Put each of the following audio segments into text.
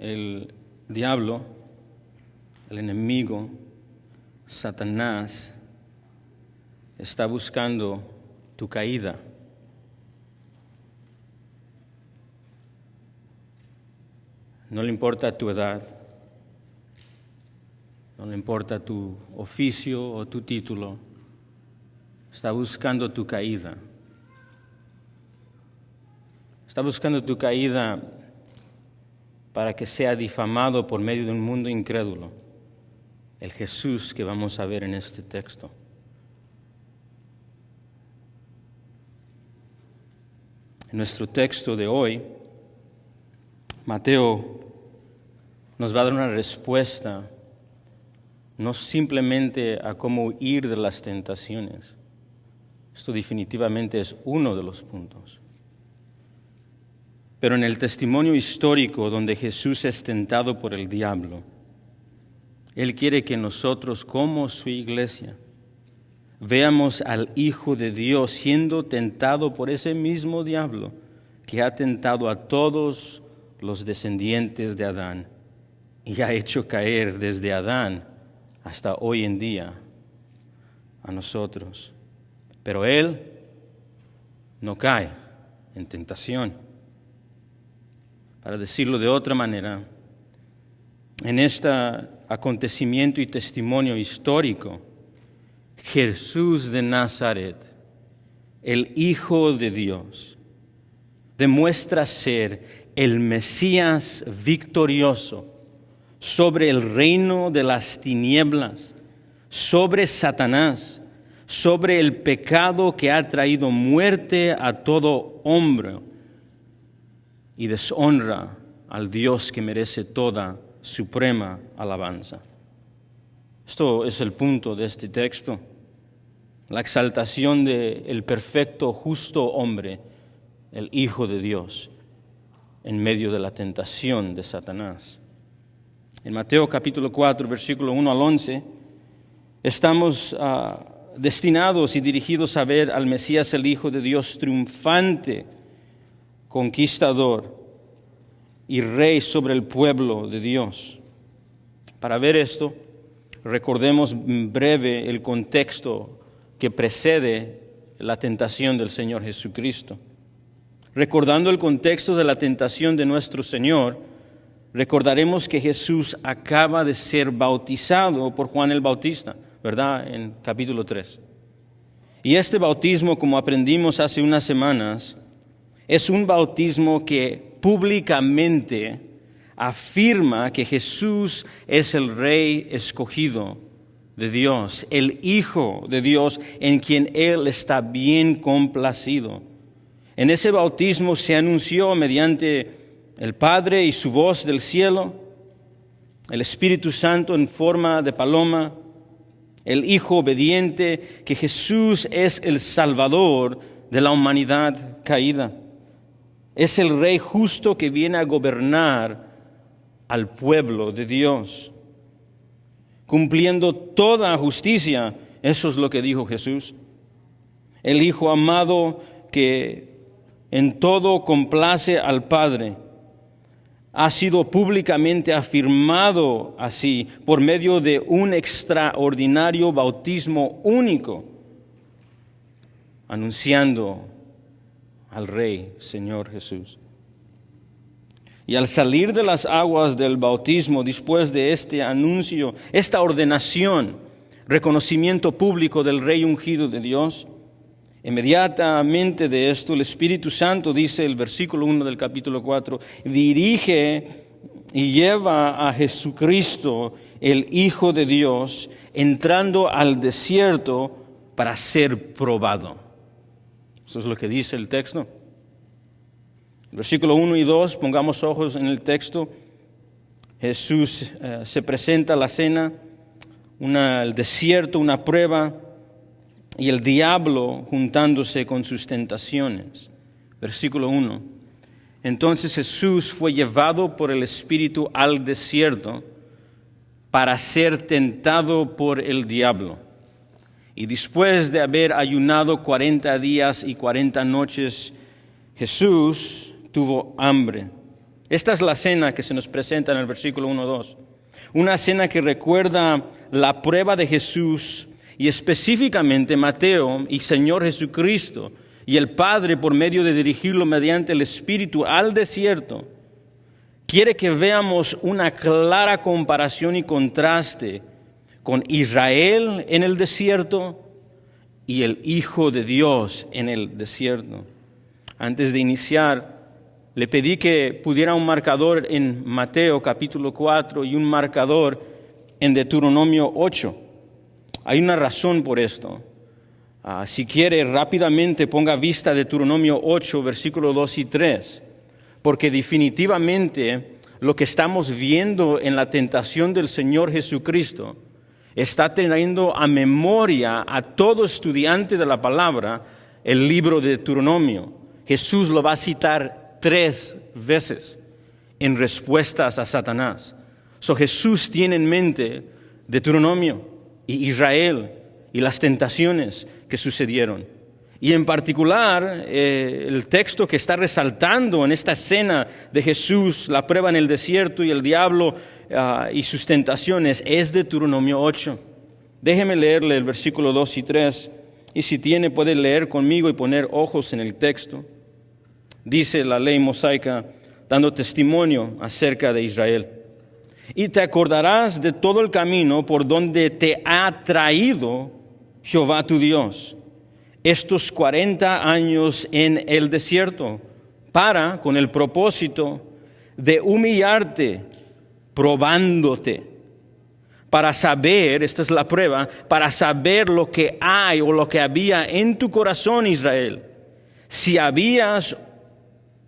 el diablo, el enemigo, Satanás, está buscando tu caída. No le importa tu edad, no le importa tu oficio o tu título, está buscando tu caída. Está buscando tu caída para que sea difamado por medio de un mundo incrédulo, el Jesús que vamos a ver en este texto. En nuestro texto de hoy, Mateo nos va a dar una respuesta no simplemente a cómo huir de las tentaciones. Esto definitivamente es uno de los puntos. Pero en el testimonio histórico donde Jesús es tentado por el diablo, Él quiere que nosotros, como su iglesia, veamos al Hijo de Dios siendo tentado por ese mismo diablo que ha tentado a todos los descendientes de Adán y ha hecho caer desde Adán hasta hoy en día a nosotros. Pero Él no cae en tentación. Para decirlo de otra manera, en este acontecimiento y testimonio histórico, Jesús de Nazaret, el Hijo de Dios, demuestra ser el Mesías victorioso sobre el reino de las tinieblas, sobre Satanás, sobre el pecado que ha traído muerte a todo hombre y deshonra al Dios que merece toda suprema alabanza. Esto es el punto de este texto, la exaltación del perfecto, justo hombre, el Hijo de Dios, en medio de la tentación de Satanás. En Mateo capítulo 4, versículo 1 al 11, estamos destinados y dirigidos a ver al Mesías, el Hijo de Dios, triunfante, conquistador y rey sobre el pueblo de Dios. Para ver esto, recordemos en breve el contexto que precede la tentación del Señor Jesucristo. Recordando el contexto de la tentación de nuestro Señor, recordaremos que Jesús acaba de ser bautizado por Juan el Bautista, ¿verdad? En capítulo 3. Y este bautismo, como aprendimos hace unas semanas, es un bautismo que públicamente afirma que Jesús es el Rey escogido de Dios, el Hijo de Dios en quien Él está bien complacido. En ese bautismo se anunció mediante el Padre y su voz del cielo, el Espíritu Santo en forma de paloma, el Hijo obediente, que Jesús es el Salvador de la humanidad caída. Es el Rey justo que viene a gobernar al pueblo de Dios, cumpliendo toda justicia. Eso es lo que dijo Jesús. El Hijo amado que en todo complace al Padre, ha sido públicamente afirmado así por medio de un extraordinario bautismo único, anunciando al Rey, Señor Jesús. Y al salir de las aguas del bautismo, después de este anuncio, esta ordenación, reconocimiento público del Rey ungido de Dios, inmediatamente de esto el Espíritu Santo, dice el versículo 1 del capítulo 4, dirige y lleva a Jesucristo, el Hijo de Dios, entrando al desierto para ser probado. Eso es lo que dice el texto. Versículo 1 y 2, pongamos ojos en el texto. Jesús se presenta a la cena, el desierto, una prueba, y el diablo juntándose con sus tentaciones. Versículo 1. Entonces Jesús fue llevado por el Espíritu al desierto para ser tentado por el diablo. Y después de haber ayunado 40 días y 40 noches, Jesús tuvo hambre. Esta es la cena que se nos presenta en el versículo 1-2. Una cena que recuerda la prueba de Jesús y específicamente Mateo y Señor Jesucristo y el Padre por medio de dirigirlo mediante el Espíritu al desierto. Quiere que veamos una clara comparación y contraste con Israel en el desierto y el Hijo de Dios en el desierto. Antes de iniciar, le pedí que pudiera un marcador en Mateo capítulo 4 y un marcador en Deuteronomio 8. Hay una razón por esto. Si quiere, rápidamente ponga vista a Deuteronomio 8, versículos 2 y 3, porque definitivamente lo que estamos viendo en la tentación del Señor Jesucristo está trayendo a memoria a todo estudiante de la palabra el libro de Deuteronomio. Jesús lo va a citar 3 veces en respuestas a Satanás. Jesús tiene en mente Deuteronomio y Israel y las tentaciones que sucedieron. Y en particular, el texto que está resaltando en esta escena de Jesús, la prueba en el desierto y el diablo y sus tentaciones, es Deuteronomio 8. Déjeme leerle el versículo 2 y 3, y si tiene puede leer conmigo y poner ojos en el texto. Dice la ley mosaica, dando testimonio acerca de Israel. Y te acordarás de todo el camino por donde te ha traído Jehová tu Dios estos 40 años en el desierto, con el propósito de humillarte, probándote, para saber, esta es la prueba, para saber lo que hay o lo que había en tu corazón, Israel, si habías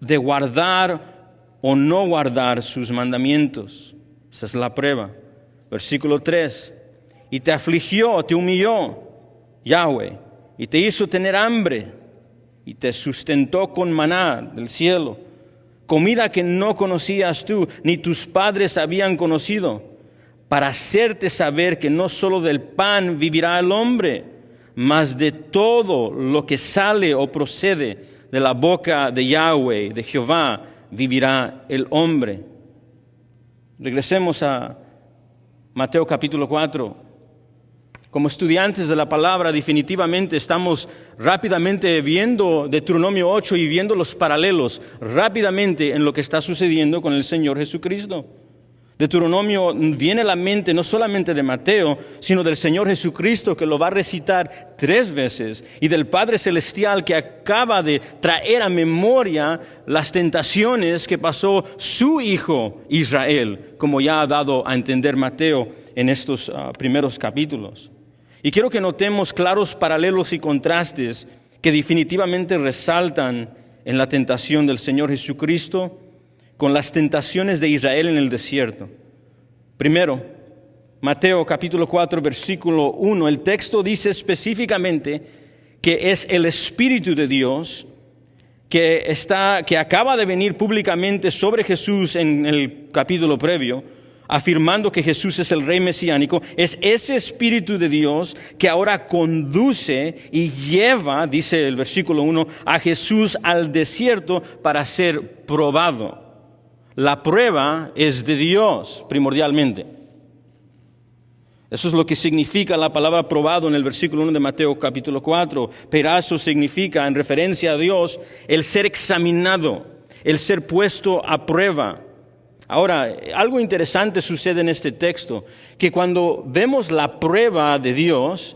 de guardar o no guardar sus mandamientos. Esa es la prueba. Versículo 3. Y te afligió, te humilló Yahweh, y te hizo tener hambre, y te sustentó con maná del cielo, comida que no conocías tú, ni tus padres habían conocido, para hacerte saber que no solo del pan vivirá el hombre, mas de todo lo que sale o procede de la boca de Yahweh, de Jehová, vivirá el hombre. Regresemos a Mateo capítulo 4. Como estudiantes de la palabra, definitivamente estamos rápidamente viendo Deuteronomio 8 y viendo los paralelos rápidamente en lo que está sucediendo con el Señor Jesucristo. Deuteronomio viene a la mente no solamente de Mateo, sino del Señor Jesucristo, que lo va a recitar 3 veces, y del Padre Celestial, que acaba de traer a memoria las tentaciones que pasó su Hijo Israel, como ya ha dado a entender Mateo en estos primeros capítulos. Y quiero que notemos claros paralelos y contrastes que definitivamente resaltan en la tentación del Señor Jesucristo con las tentaciones de Israel en el desierto. Primero, Mateo capítulo 4, versículo 1, el texto dice específicamente que es el Espíritu de Dios que acaba de venir públicamente sobre Jesús en el capítulo previo, afirmando que Jesús es el Rey mesiánico. Es ese Espíritu de Dios que ahora conduce y lleva, dice el versículo 1, a Jesús al desierto para ser probado. La prueba es de Dios, primordialmente. Eso es lo que significa la palabra probado en el versículo 1 de Mateo capítulo 4. Perazo significa, en referencia a Dios, el ser examinado, el ser puesto a prueba. Ahora, algo interesante sucede en este texto, que cuando vemos la prueba de Dios,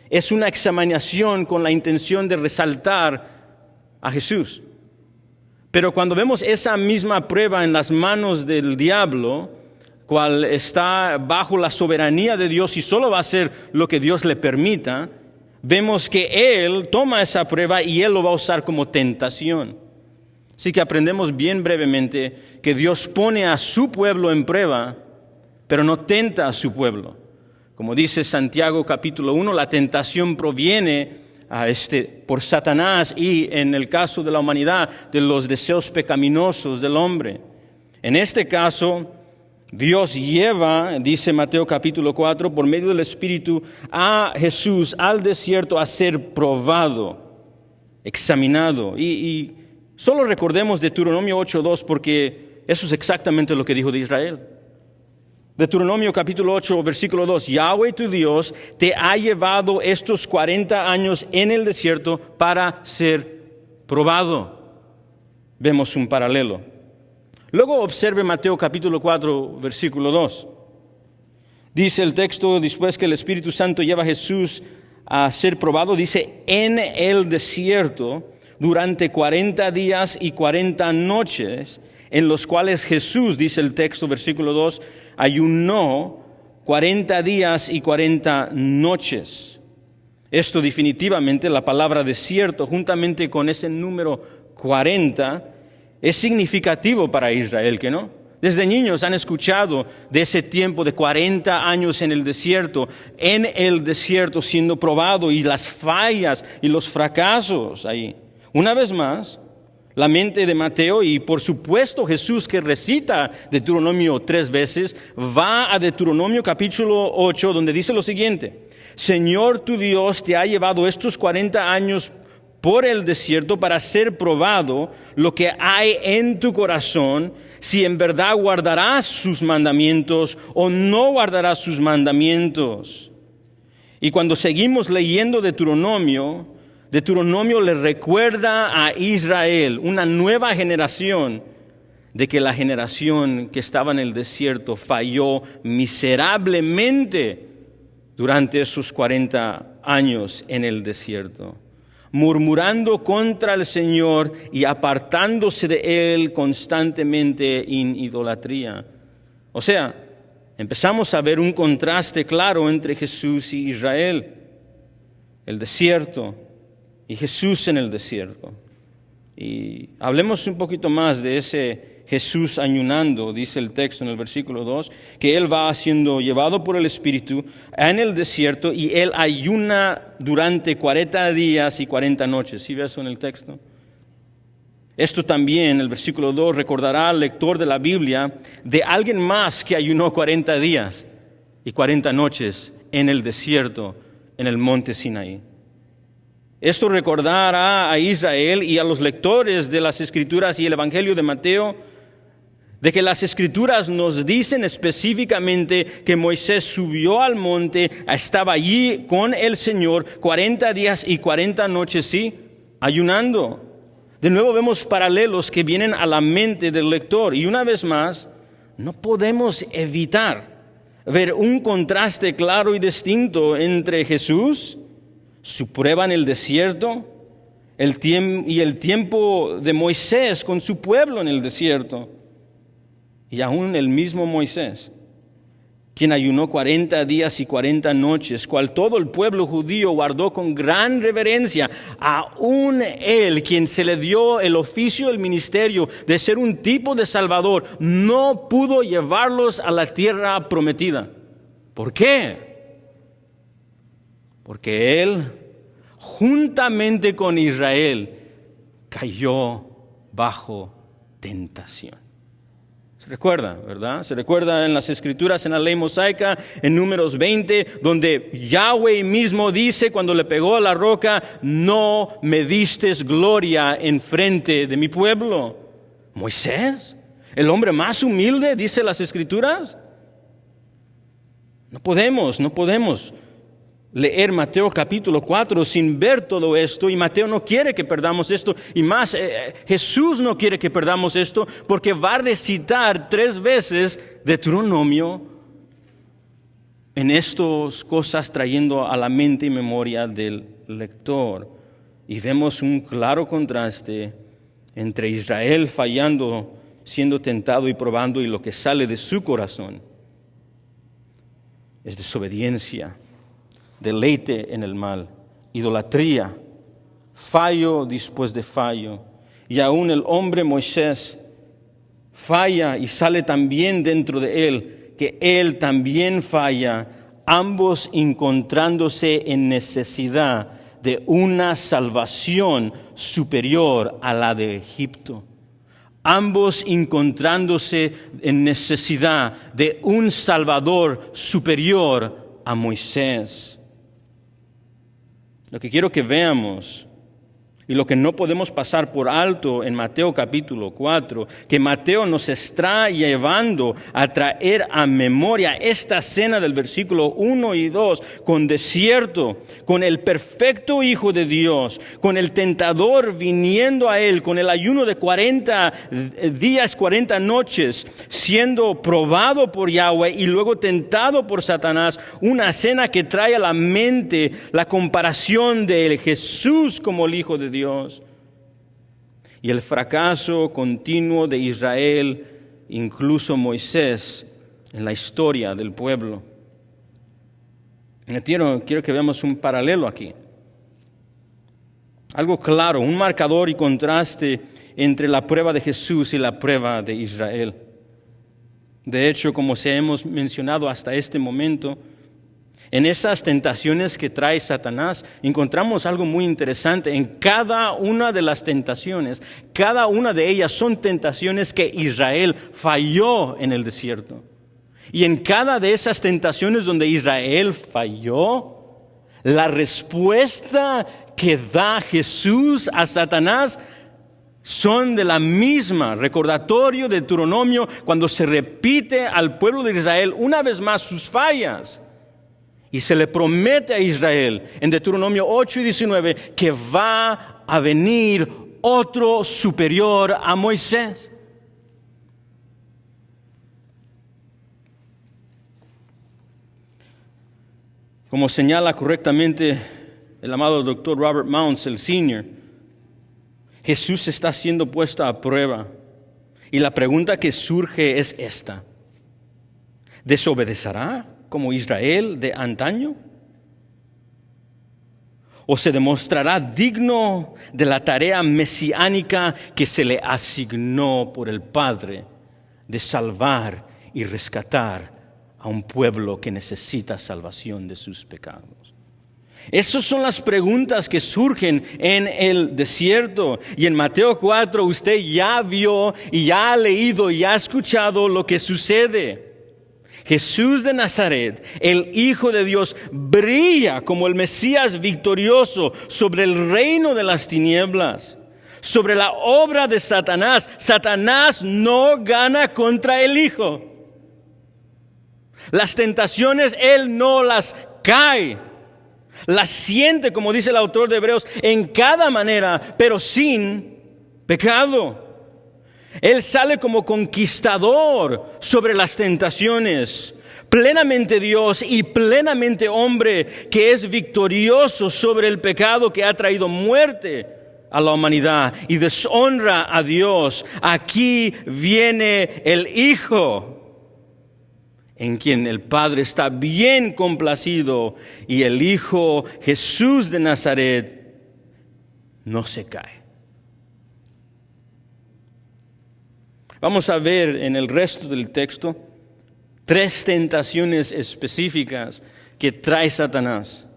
es una examinación con la intención de resaltar a Jesús. Pero cuando vemos esa misma prueba en las manos del diablo, cual está bajo la soberanía de Dios y solo va a hacer lo que Dios le permita, vemos que Él toma esa prueba y Él lo va a usar como tentación. Así que aprendemos bien brevemente que Dios pone a su pueblo en prueba, pero no tenta a su pueblo. Como dice Santiago capítulo 1, la tentación proviene por Satanás y, en el caso de la humanidad, de los deseos pecaminosos del hombre. En este caso, Dios lleva, dice Mateo capítulo 4, por medio del Espíritu a Jesús al desierto a ser probado, examinado. Y solo recordemos Deuteronomio 8:2 porque Eso es exactamente lo que dijo de Israel. Deuteronomio capítulo 8, versículo 2. Yahweh tu Dios te ha llevado estos 40 años en el desierto para ser probado. Vemos un paralelo. Luego observe Mateo capítulo 4, versículo 2. Dice el texto, después que el Espíritu Santo lleva a Jesús a ser probado, dice, en el desierto, durante 40 días y 40 noches, en los cuales Jesús, dice el texto, versículo 2, ayunó 40 días y 40 noches. Esto definitivamente, la palabra desierto, juntamente con ese número 40, es significativo para Israel, ¿que no? Desde niños han escuchado de ese tiempo de 40 años en el desierto siendo probado, y las fallas y los fracasos ahí. Una vez más, la mente de Mateo y por supuesto Jesús, que recita Deuteronomio 3 veces, va a Deuteronomio capítulo 8, donde dice lo siguiente: Señor tu Dios te ha llevado estos 40 años por el desierto para ser probado lo que hay en tu corazón, si en verdad guardarás sus mandamientos o no guardarás sus mandamientos. Y cuando seguimos leyendo Deuteronomio le recuerda a Israel, una nueva generación, de que la generación que estaba en el desierto falló miserablemente durante esos 40 años en el desierto, murmurando contra el Señor y apartándose de Él constantemente en idolatría. O sea, empezamos a ver un contraste claro entre Jesús y Israel, el desierto y Jesús en el desierto. Y hablemos un poquito más de ese Jesús ayunando, dice el texto en el versículo 2, que Él va siendo llevado por el Espíritu en el desierto y Él ayuna durante 40 días y 40 noches. ¿Sí ves eso en el texto? Esto también, el versículo 2, recordará al lector de la Biblia de alguien más que ayunó 40 días y 40 noches en el desierto, en el monte Sinaí. Esto recordará a Israel y a los lectores de las Escrituras y el Evangelio de Mateo de que las Escrituras nos dicen específicamente que Moisés subió al monte, estaba allí con el Señor 40 días y 40 noches, sí, ayunando. De nuevo vemos paralelos que vienen a la mente del lector, y una vez más no podemos evitar ver un contraste claro y distinto entre Jesús, su prueba en el desierto, y el tiempo de Moisés con su pueblo en el desierto. Y aún el mismo Moisés, quien ayunó 40 días y 40 noches, cual todo el pueblo judío guardó con gran reverencia, aún él, quien se le dio el oficio, el ministerio de ser un tipo de Salvador, no pudo llevarlos a la tierra prometida. ¿Por qué? Porque él, juntamente con Israel, cayó bajo tentación. Se recuerda, ¿verdad? Se recuerda en las Escrituras, en la ley mosaica, en Números 20, donde Yahweh mismo dice cuando le pegó a la roca: no me distes gloria en frente de mi pueblo. Moisés, el hombre más humilde, dice las Escrituras. No podemos leer Mateo capítulo 4 sin ver todo esto, y Mateo no quiere que perdamos esto, y más Jesús no quiere que perdamos esto, porque va a recitar 3 veces Deuteronomio en estas cosas, trayendo a la mente y memoria del lector. Y vemos un claro contraste entre Israel fallando, siendo tentado y probando, y lo que sale de su corazón es desobediencia, deleite en el mal, idolatría, fallo después de fallo. Y aún el hombre Moisés falla, y sale también dentro de él que él también falla, ambos encontrándose en necesidad de una salvación superior a la de Egipto. Ambos encontrándose en necesidad de un Salvador superior a Moisés. Lo que quiero que veamos Y lo que no podemos pasar por alto en Mateo capítulo 4, que Mateo nos está llevando a traer a memoria esta escena del versículo 1 y 2, con desierto, con el perfecto Hijo de Dios, con el tentador viniendo a él, con el ayuno de 40 días, 40 noches, siendo probado por Yahweh y luego tentado por Satanás. Una escena que trae a la mente la comparación de Jesús como el Hijo de Dios y el fracaso continuo de Israel, incluso Moisés, en la historia del pueblo. Quiero que veamos un paralelo aquí. Algo claro, un marcador y contraste entre la prueba de Jesús y la prueba de Israel. De hecho, como se hemos mencionado hasta este momento, en esas tentaciones que trae Satanás, encontramos algo muy interesante. En cada una de las tentaciones, cada una de ellas son tentaciones que Israel falló en el desierto. Y en cada de esas tentaciones donde Israel falló, la respuesta que da Jesús a Satanás son de la misma. Recordatorio de Deuteronomio, cuando se repite al pueblo de Israel una vez más sus fallas. Y se le promete a Israel en Deuteronomio 8 y 19 que va a venir otro superior a Moisés. Como señala correctamente el amado doctor Robert Mounce, el senior, Jesús está siendo puesto a prueba. Y la pregunta que surge es esta: ¿desobedecerá como Israel de antaño? ¿O se demostrará digno de la tarea mesiánica que se le asignó por el Padre de salvar y rescatar a un pueblo que necesita salvación de sus pecados? Esas son las preguntas que surgen en el desierto. Y en Mateo 4 usted ya vio y ya ha leído y ya ha escuchado lo que sucede. Jesús de Nazaret, el Hijo de Dios, brilla como el Mesías victorioso sobre el reino de las tinieblas, sobre la obra de Satanás. Satanás no gana contra el Hijo. Las tentaciones Él no las cae, las siente, como dice el autor de Hebreos, en cada manera, pero sin pecado. Él sale como conquistador sobre las tentaciones, plenamente Dios y plenamente hombre, que es victorioso sobre el pecado que ha traído muerte a la humanidad y deshonra a Dios. Aquí viene el Hijo, en quien el Padre está bien complacido, y el Hijo Jesús de Nazaret no se cae. Vamos a ver en el resto del texto 3 tentaciones específicas que trae Satanás.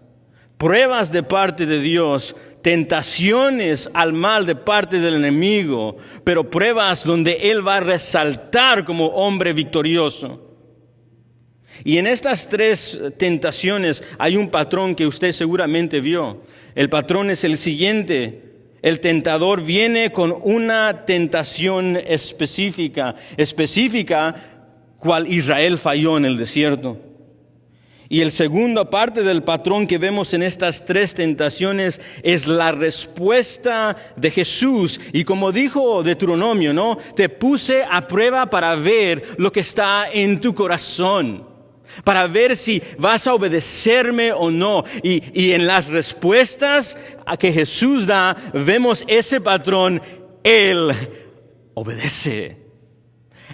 Pruebas de parte de Dios, tentaciones al mal de parte del enemigo, pero pruebas donde Él va a resaltar como hombre victorioso. Y en estas 3 tentaciones hay un patrón que usted seguramente vio. El patrón es el siguiente: el tentador viene con una tentación específica, cual Israel falló en el desierto. Y el segunda parte del patrón que vemos en estas 3 tentaciones es la respuesta de Jesús. Y como dijo Deuteronomio, ¿no? Te puse a prueba para ver lo que está en tu corazón, para ver si vas a obedecerme o no. Y en las respuestas que Jesús da, vemos ese patrón. Él obedece,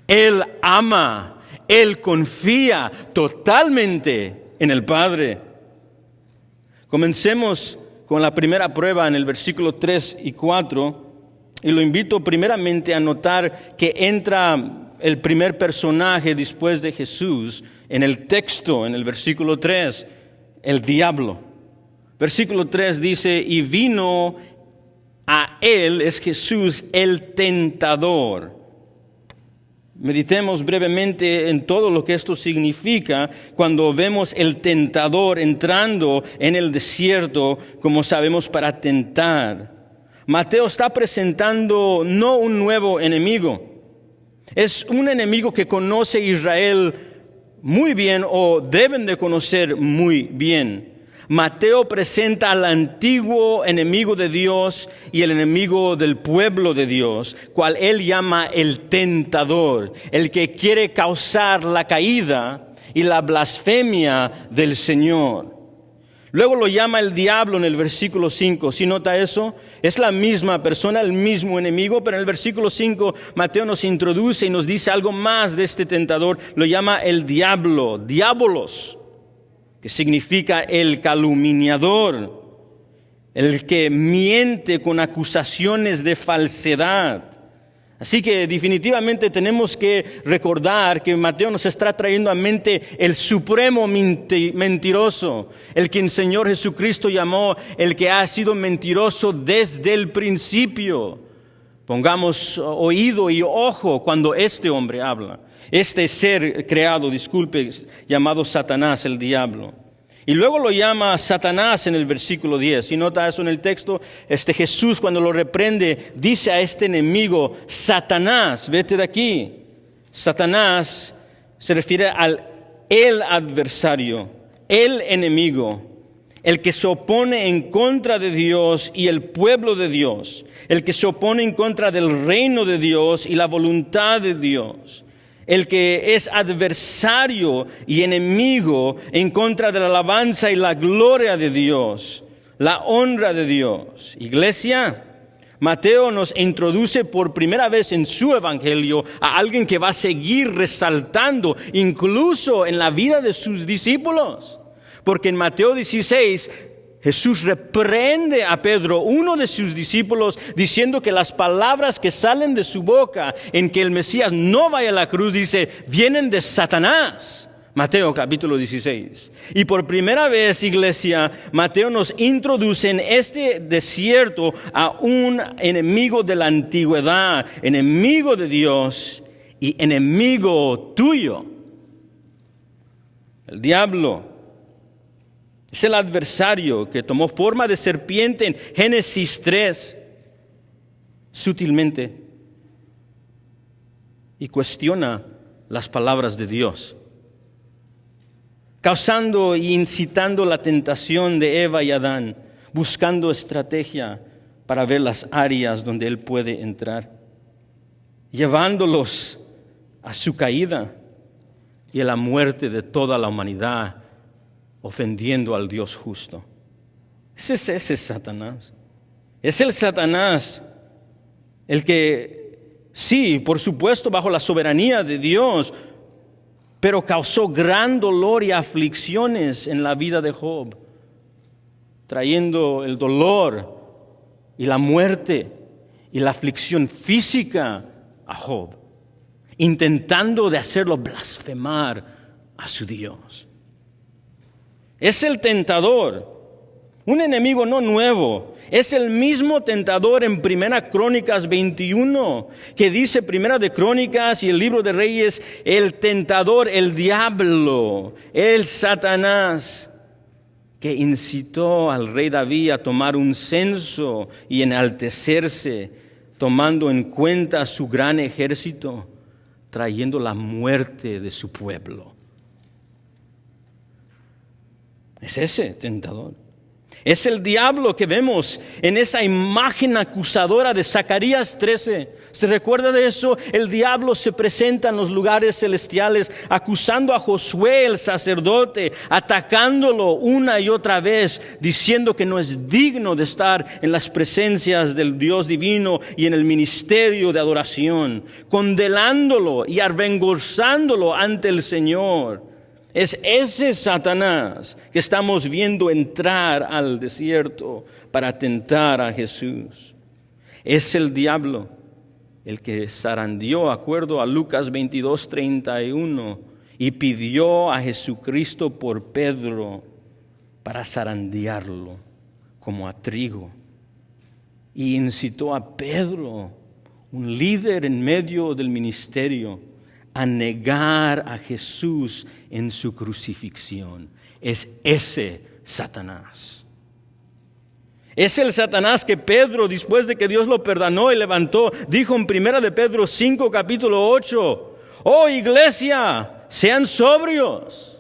Él ama, Él confía totalmente en el Padre. Comencemos con la primera prueba en el versículo 3 y 4. Y lo invito primeramente a notar que entra el primer personaje después de Jesús en el texto, en el versículo 3, el diablo. Versículo 3 dice: y vino a él, es Jesús, el tentador. Meditemos brevemente en todo lo que esto significa cuando vemos el tentador entrando en el desierto, como sabemos, para tentar. Mateo está presentando no un nuevo enemigo, es un enemigo que conoce Israel muy bien o deben de conocer muy bien. Mateo presenta al antiguo enemigo de Dios y el enemigo del pueblo de Dios, cual él llama el tentador, el que quiere causar la caída y la blasfemia del Señor. Luego lo llama el diablo en el versículo 5. ¿Sí nota eso? Es la misma persona, el mismo enemigo, pero en el versículo 5 Mateo nos introduce y nos dice algo más de este tentador. Lo llama el diablo, diabolos, que significa el calumniador, el que miente con acusaciones de falsedad. Así que definitivamente tenemos que recordar que Mateo nos está trayendo a mente el supremo mentiroso, el que el Señor Jesucristo llamó el que ha sido mentiroso desde el principio. Pongamos oído y ojo cuando este hombre habla, este ser creado, llamado Satanás, el diablo. Y luego lo llama Satanás en el versículo 10. Y nota eso en el texto. Jesús, cuando lo reprende, dice a este enemigo, Satanás, vete de aquí. Satanás se refiere al el adversario, el enemigo, el que se opone en contra de Dios y el pueblo de Dios, el que se opone en contra del reino de Dios y la voluntad de Dios. El que es adversario y enemigo en contra de la alabanza y la gloria de Dios, la honra de Dios. Iglesia, Mateo nos introduce por primera vez en su evangelio a alguien que va a seguir resaltando incluso en la vida de sus discípulos. Porque en Mateo 16 Jesús reprende a Pedro, uno de sus discípulos, diciendo que las palabras que salen de su boca en que el Mesías no vaya a la cruz, dice, vienen de Satanás. Mateo capítulo 16. Y por primera vez, iglesia, Mateo nos introduce en este desierto a un enemigo de la antigüedad, enemigo de Dios y enemigo tuyo. El diablo es el adversario que tomó forma de serpiente en Génesis 3, sutilmente, y cuestiona las palabras de Dios, causando e incitando la tentación de Eva y Adán, buscando estrategia para ver las áreas donde él puede entrar, llevándolos a su caída y a la muerte de toda la humanidad, ofendiendo al Dios justo. Ese es Satanás. Es el Satanás el que, sí, por supuesto, bajo la soberanía de Dios, pero causó gran dolor y aflicciones en la vida de Job, trayendo el dolor y la muerte y la aflicción física a Job, intentando de hacerlo blasfemar a su Dios. Es el tentador, un enemigo no nuevo. Es el mismo tentador en Primera Crónicas 21, que dice Primera de Crónicas y el libro de Reyes, el tentador, el diablo, el Satanás, que incitó al rey David a tomar un censo y enaltecerse, tomando en cuenta su gran ejército, trayendo la muerte de su pueblo. Es ese tentador. Es el diablo que vemos en esa imagen acusadora de Zacarías 13. ¿Se recuerda de eso? El diablo se presenta en los lugares celestiales acusando a Josué el sacerdote, atacándolo una y otra vez, diciendo que no es digno de estar en las presencias del Dios divino y en el ministerio de adoración, condenándolo y avergonzándolo ante el Señor. Es ese Satanás que estamos viendo entrar al desierto para tentar a Jesús. Es el diablo el que zarandeó, acuerdo a Lucas 22:31, y pidió a Jesucristo por Pedro para zarandearlo como a trigo. Y incitó a Pedro, un líder en medio del ministerio, a negar a Jesús en su crucifixión. Es ese Satanás. Es el Satanás que Pedro, después de que Dios lo perdonó y levantó, dijo en 1 de Pedro 5, capítulo 8, oh iglesia, sean sobrios,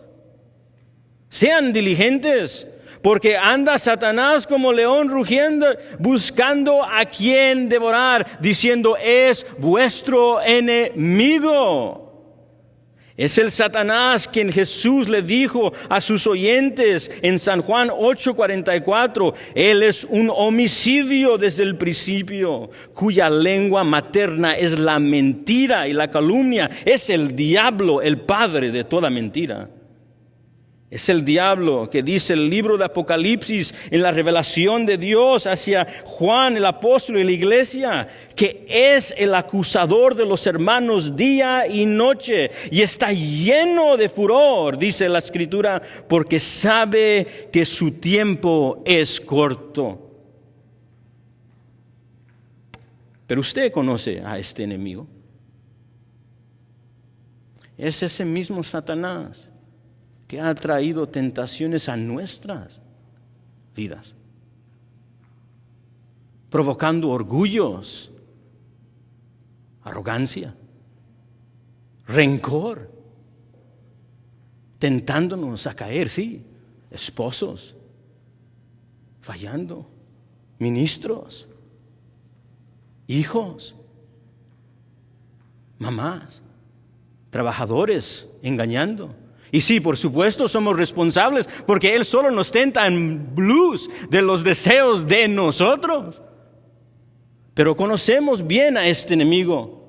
sean diligentes, porque anda Satanás como león rugiendo, buscando a quien devorar, diciendo, es vuestro enemigo. Es el Satanás quien Jesús le dijo a sus oyentes en San Juan 8:44, Él es un homicidio desde el principio, cuya lengua materna es la mentira y la calumnia. Es el diablo, el padre de toda mentira. Es el diablo que dice el libro de Apocalipsis en la revelación de Dios hacia Juan el apóstol y la iglesia, que es el acusador de los hermanos día y noche y está lleno de furor, dice la Escritura, porque sabe que su tiempo es corto. Pero usted conoce a este enemigo. Es ese mismo Satanás que ha traído tentaciones a nuestras vidas, provocando orgullos, arrogancia, rencor, tentándonos a caer, sí, esposos, fallando, ministros, hijos, mamás, trabajadores, engañando. Y sí, por supuesto, somos responsables porque Él solo nos tenta en blues de los deseos de nosotros. Pero conocemos bien a este enemigo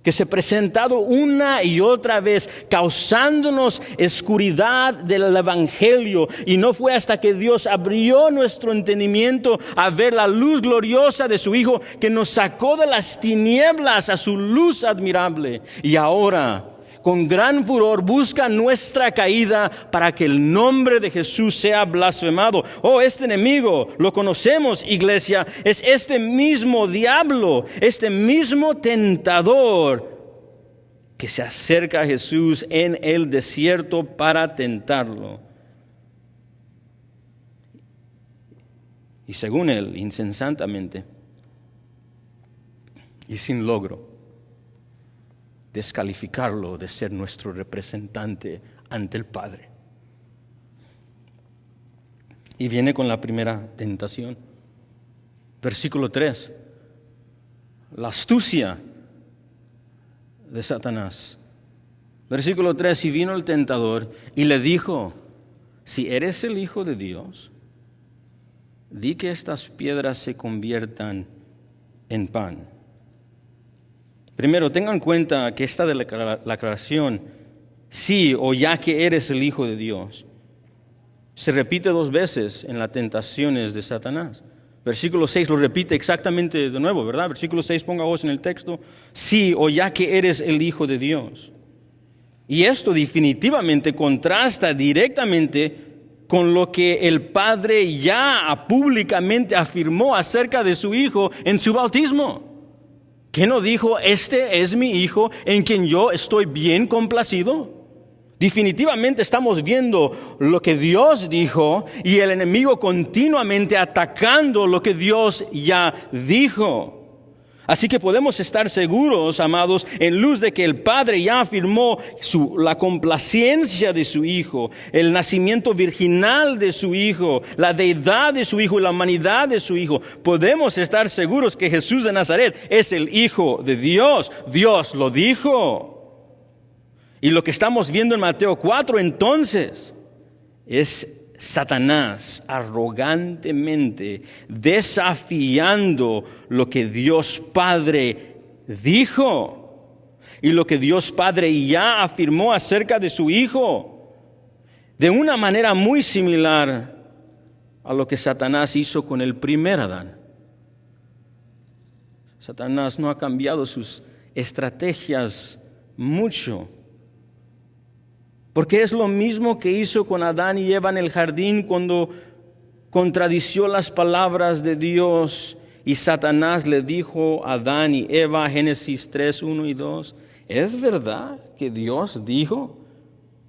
que se ha presentado una y otra vez causándonos oscuridad del evangelio. Y no fue hasta que Dios abrió nuestro entendimiento a ver la luz gloriosa de su Hijo que nos sacó de las tinieblas a su luz admirable. Y ahora, con gran furor busca nuestra caída para que el nombre de Jesús sea blasfemado. Oh, este enemigo, lo conocemos, iglesia, es este mismo diablo, este mismo tentador que se acerca a Jesús en el desierto para tentarlo. Y según él, insensatamente y sin logro, descalificarlo de ser nuestro representante ante el Padre. Y viene con la primera tentación. Versículo 3. La astucia de Satanás. Versículo 3. Y vino el tentador y le dijo, si eres el Hijo de Dios, di que estas piedras se conviertan en pan. Primero, tengan en cuenta que esta de la aclaración, sí o ya que eres el Hijo de Dios, se repite 2 veces en las tentaciones de Satanás. Versículo 6 lo repite exactamente de nuevo, ¿verdad? Versículo 6, ponga vos en el texto, sí o ya que eres el Hijo de Dios. Y esto definitivamente contrasta directamente con lo que el Padre ya públicamente afirmó acerca de su Hijo en su bautismo. ¿Qué no dijo? Este es mi Hijo en quien yo estoy bien complacido. Definitivamente estamos viendo lo que Dios dijo y el enemigo continuamente atacando lo que Dios ya dijo. Así que podemos estar seguros, amados, en luz de que el Padre ya afirmó la complacencia de su Hijo, el nacimiento virginal de su Hijo, la deidad de su Hijo y la humanidad de su Hijo. Podemos estar seguros que Jesús de Nazaret es el Hijo de Dios. Dios lo dijo. Y lo que estamos viendo en Mateo 4 entonces es Satanás arrogantemente desafiando lo que Dios Padre dijo y lo que Dios Padre ya afirmó acerca de su Hijo, de una manera muy similar a lo que Satanás hizo con el primer Adán. Satanás no ha cambiado sus estrategias mucho, porque es lo mismo que hizo con Adán y Eva en el jardín cuando contradició las palabras de Dios y Satanás le dijo a Adán y Eva, Génesis 3, 1 y 2, ¿es verdad que Dios dijo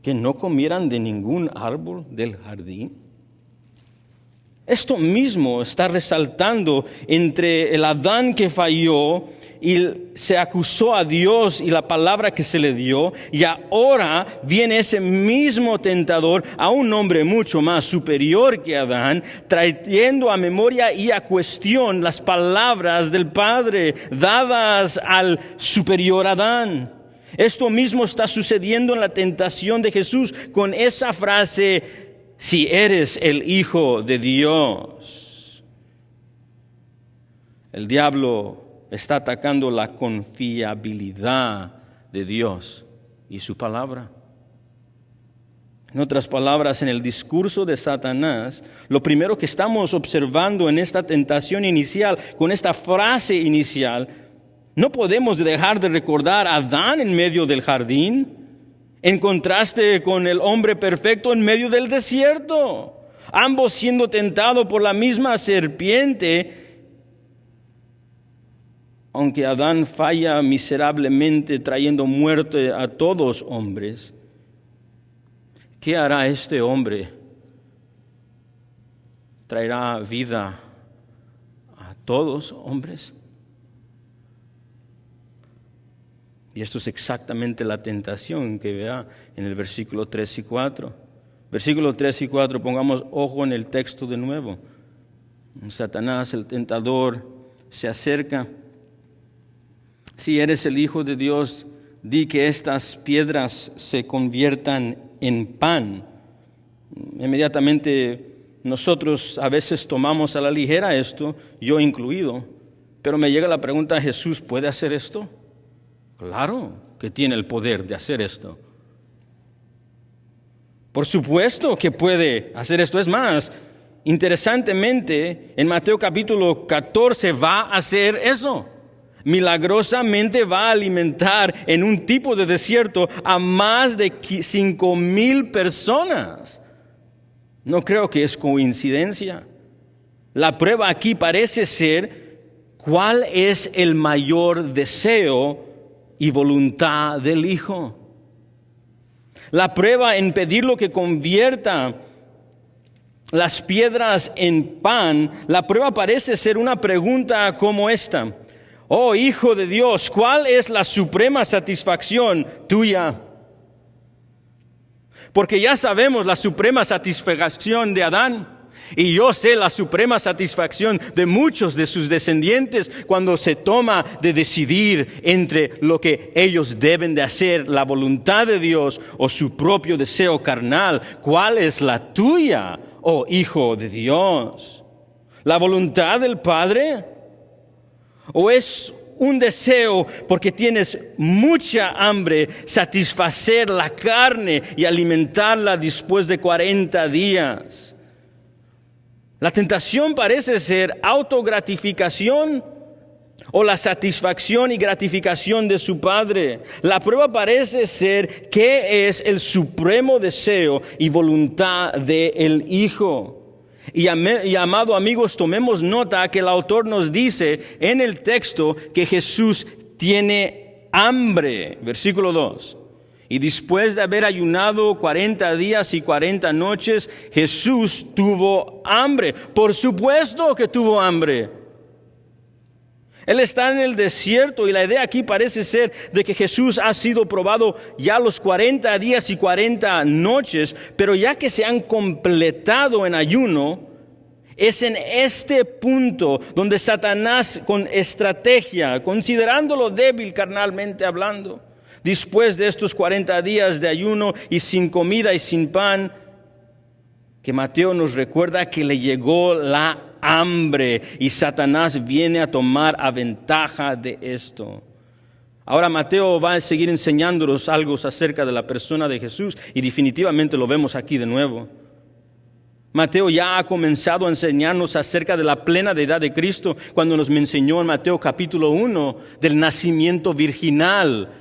que no comieran de ningún árbol del jardín? Esto mismo está resaltando entre el Adán que falló y se acusó a Dios y la palabra que se le dio, y ahora viene ese mismo tentador a un hombre mucho más superior que Adán, trayendo a memoria y a cuestión las palabras del Padre dadas al superior Adán. Esto mismo está sucediendo en la tentación de Jesús con esa frase: si eres el Hijo de Dios. El diablo está atacando la confiabilidad de Dios y su palabra. En otras palabras, en el discurso de Satanás, lo primero que estamos observando en esta tentación inicial, con esta frase inicial, no podemos dejar de recordar a Adán en medio del jardín, en contraste con el hombre perfecto en medio del desierto, ambos siendo tentados por la misma serpiente. Aunque Adán falla miserablemente trayendo muerte a todos hombres, ¿qué hará este hombre? ¿Traerá vida a todos hombres? Y esto es exactamente la tentación que vea en el versículo 3 y 4. Versículo 3 y 4, pongamos ojo en el texto de nuevo. Satanás, el tentador, se acerca. Si eres el Hijo de Dios, di que estas piedras se conviertan en pan. Inmediatamente nosotros a veces tomamos a la ligera esto, yo incluido, pero me llega la pregunta: ¿Jesús puede hacer esto? Claro que tiene el poder de hacer esto. Por supuesto que puede hacer esto. Es más, interesantemente, en Mateo capítulo 14 va a hacer eso. Milagrosamente va a alimentar en un tipo de desierto a más de 5,000 personas. No creo que es coincidencia. La prueba aquí parece ser cuál es el mayor deseo y voluntad del Hijo. La prueba en pedirlo que convierta las piedras en pan, la prueba parece ser una pregunta como esta: oh Hijo de Dios, ¿cuál es la suprema satisfacción tuya? Porque ya sabemos la suprema satisfacción de Adán, y yo sé la suprema satisfacción de muchos de sus descendientes cuando se toma de decidir entre lo que ellos deben de hacer, la voluntad de Dios o su propio deseo carnal. ¿Cuál es la tuya, oh Hijo de Dios? ¿La voluntad del Padre? ¿O es un deseo porque tienes mucha hambre, satisfacer la carne y alimentarla después de 40 días? La tentación parece ser autogratificación o la satisfacción y gratificación de su Padre. La prueba parece ser qué es el supremo deseo y voluntad del Hijo. Y amado amigos, tomemos nota que el autor nos dice en el texto que Jesús tiene hambre. Versículo 2. Y después de haber ayunado 40 días y 40 noches, Jesús tuvo hambre. Por supuesto que tuvo hambre. Él está en el desierto y la idea aquí parece ser de que Jesús ha sido probado ya los 40 días y 40 noches, pero ya que se han completado en ayuno, es en este punto donde Satanás, con estrategia, considerándolo débil carnalmente hablando, después de estos 40 días de ayuno y sin comida y sin pan, que Mateo nos recuerda que le llegó la hambre y Satanás viene a tomar a ventaja de esto. Ahora Mateo va a seguir enseñándonos algo acerca de la persona de Jesús y definitivamente lo vemos aquí de nuevo. Mateo ya ha comenzado a enseñarnos acerca de la plena deidad de Cristo cuando nos enseñó en Mateo capítulo 1 del nacimiento virginal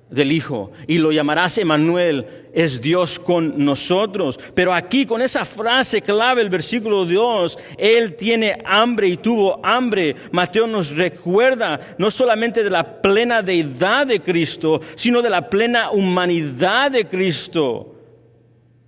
del Hijo, y lo llamarás Emmanuel, es Dios con nosotros. Pero aquí con esa frase clave, el versículo 2, Él tiene hambre y tuvo hambre. Mateo nos recuerda no solamente de la plena deidad de Cristo, sino de la plena humanidad de Cristo.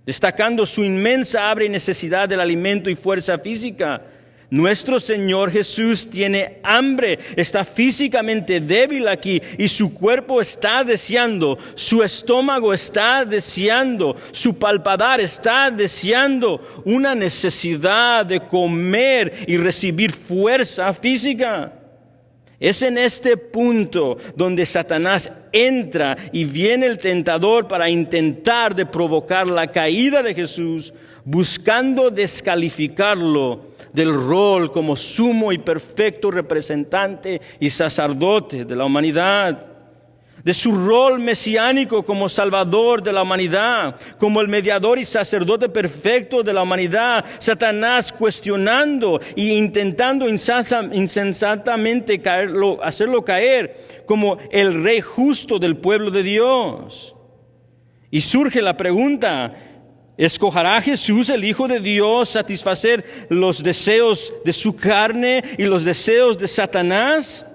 destacando su inmensa hambre y necesidad del alimento y fuerza física. Nuestro Señor Jesús tiene hambre, está físicamente débil aquí y su cuerpo está deseando, su estómago está deseando, su paladar está deseando una necesidad de comer y recibir fuerza física. Es en este punto donde Satanás entra y viene el tentador para intentar de provocar la caída de Jesús, buscando descalificarlo del rol como sumo y perfecto representante y sacerdote de la humanidad, de su rol mesiánico como salvador de la humanidad, como el mediador y sacerdote perfecto de la humanidad. Satanás cuestionando e intentando insensatamente hacerlo caer como el rey justo del pueblo de Dios. Y surge la pregunta: ¿escogerá Jesús, el Hijo de Dios, satisfacer los deseos de su carne y los deseos de Satanás?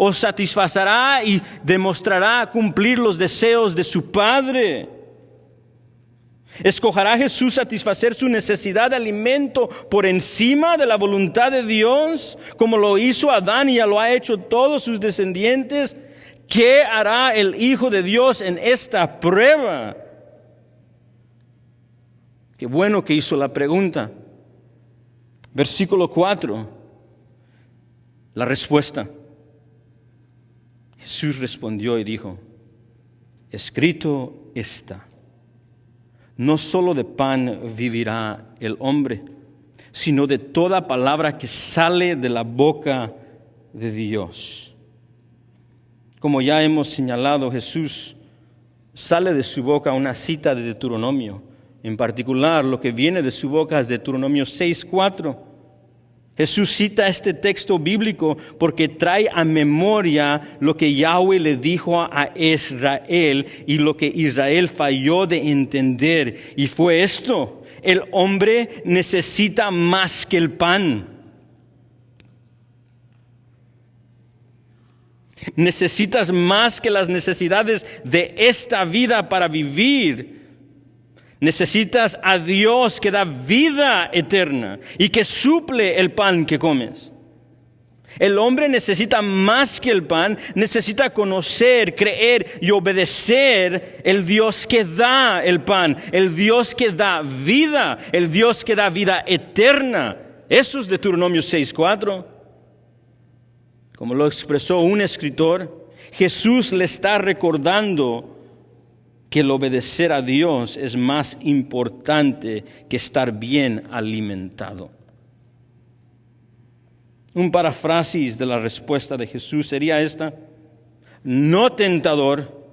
¿O satisfacerá y demostrará cumplir los deseos de su Padre? ¿Escogerá Jesús satisfacer su necesidad de alimento por encima de la voluntad de Dios, como lo hizo Adán y ya lo ha hecho todos sus descendientes? ¿Qué hará el Hijo de Dios en esta prueba? Qué bueno que hizo la pregunta. Versículo 4, la respuesta. Jesús respondió y dijo: escrito está, no solo de pan vivirá el hombre, sino de toda palabra que sale de la boca de Dios. Como ya hemos señalado, Jesús sale de su boca una cita de Deuteronomio. En particular, lo que viene de su boca es Deuteronomio 6:4. Jesús cita este texto bíblico porque trae a memoria lo que Yahweh le dijo a Israel y lo que Israel falló de entender. Y fue esto: el hombre necesita más que el pan. Necesitas más que las necesidades de esta vida para vivir. Necesitas a Dios que da vida eterna y que suple el pan que comes. El hombre necesita más que el pan, necesita conocer, creer y obedecer el Dios que da el pan, el Dios que da vida, el Dios que da vida eterna. Eso es Deuteronomio 6:4. Como lo expresó un escritor, Jesús le está recordando que el obedecer a Dios es más importante que estar bien alimentado. Un paráfrasis de la respuesta de Jesús sería esta: no, tentador,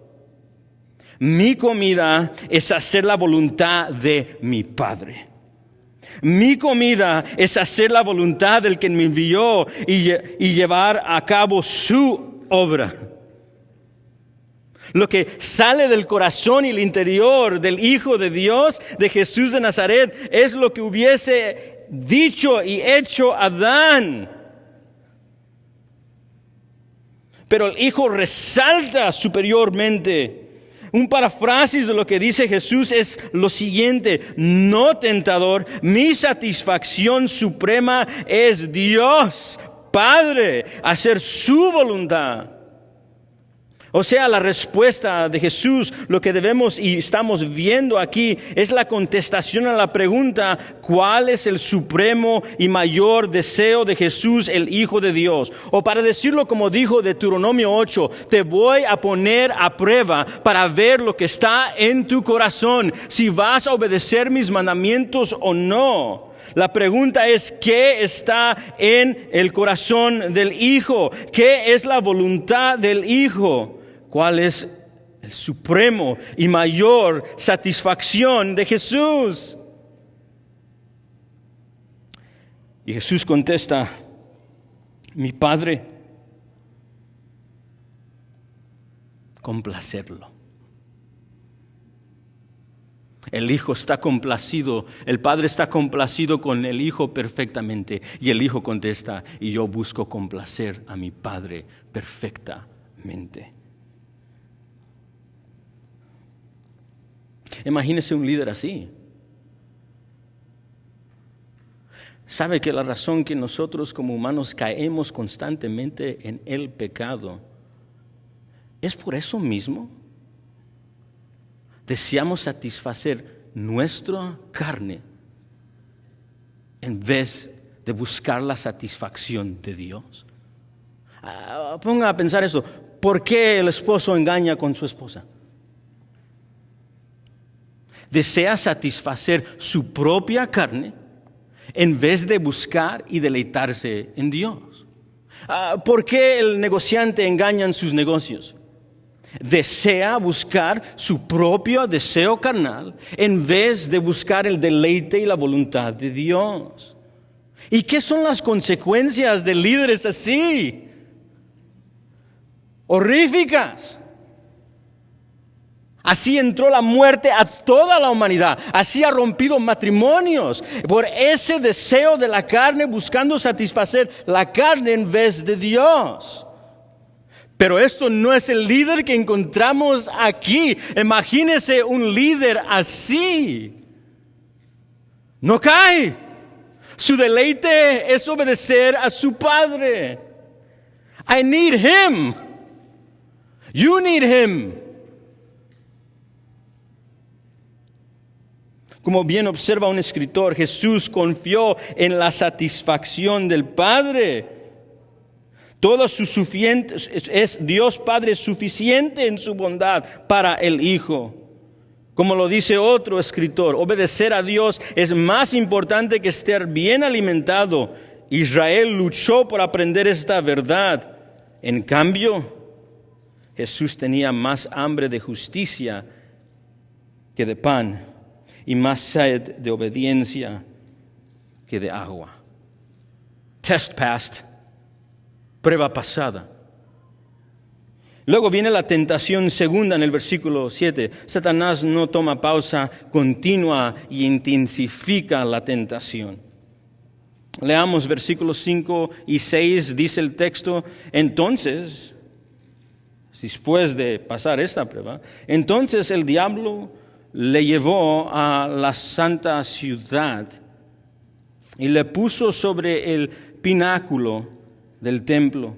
mi comida es hacer la voluntad de mi Padre. Mi comida es hacer la voluntad del que me envió y llevar a cabo su obra. Lo que sale del corazón y el interior del Hijo de Dios, de Jesús de Nazaret, es lo que hubiese dicho y hecho Adán. Pero el Hijo resalta superiormente. Un paráfrasis de lo que dice Jesús es lo siguiente: no, tentador, mi satisfacción suprema es Dios, Padre, hacer su voluntad. O sea, la respuesta de Jesús, lo que debemos y estamos viendo aquí, es la contestación a la pregunta: ¿cuál es el supremo y mayor deseo de Jesús, el Hijo de Dios? O para decirlo como dijo Deuteronomio 8, te voy a poner a prueba para ver lo que está en tu corazón, si vas a obedecer mis mandamientos o no. La pregunta es: ¿qué está en el corazón del Hijo? ¿Qué es la voluntad del Hijo? ¿Cuál es el supremo y mayor satisfacción de Jesús? Y Jesús contesta: mi Padre, complacerlo. El Hijo está complacido, el Padre está complacido con el Hijo perfectamente. Y el Hijo contesta: y yo busco complacer a mi Padre perfectamente. Imagínese un líder así. ¿Sabe que la razón que nosotros como humanos caemos constantemente en el pecado es por eso mismo? Deseamos satisfacer nuestra carne en vez de buscar la satisfacción de Dios. Ponga a pensar esto. ¿Por qué el esposo engaña con su esposa? Desea satisfacer su propia carne en vez de buscar y deleitarse en Dios. ¿Por qué el negociante engaña en sus negocios? Desea buscar su propio deseo carnal en vez de buscar el deleite y la voluntad de Dios. ¿Y qué son las consecuencias de líderes así? Horríficas. Así entró la muerte a toda la humanidad. Así ha rompido matrimonios por ese deseo de la carne, buscando satisfacer la carne en vez de Dios. Pero esto no es el líder que encontramos aquí. Imagínese un líder así. No cae. Su deleite es obedecer a su padre. I need him. You need him. Como bien observa un escritor, Jesús confió en la satisfacción del Padre. Todo su suficiente, es Dios Padre suficiente en su bondad para el Hijo. Como lo dice otro escritor, obedecer a Dios es más importante que estar bien alimentado. Israel luchó por aprender esta verdad. En cambio, Jesús tenía más hambre de justicia que de pan y más sed de obediencia que de agua. Test passed. Prueba pasada. Luego viene la tentación segunda en el versículo 7. Satanás no toma pausa, continúa y intensifica la tentación. Leamos versículos 5 y 6, dice el texto. Entonces, después de pasar esta prueba, entonces el diablo le llevó a la santa ciudad y le puso sobre el pináculo del templo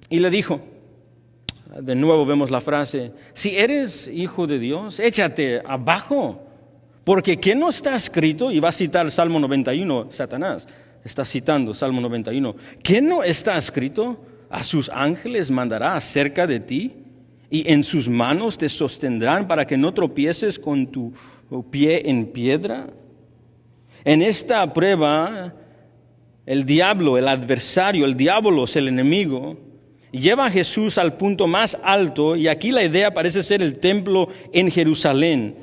y le dijo, de nuevo vemos la frase, si eres hijo de Dios, échate abajo, porque ¿qué no está escrito? Y va a citar Salmo 91, Satanás está citando Salmo 91, ¿qué no está escrito? A sus ángeles mandará acerca de ti y en sus manos te sostendrán para que no tropieces con tu pie en piedra. En esta prueba, el diablo, el adversario, el diabolos, el enemigo, lleva a Jesús al punto más alto, y aquí la idea parece ser el templo en Jerusalén.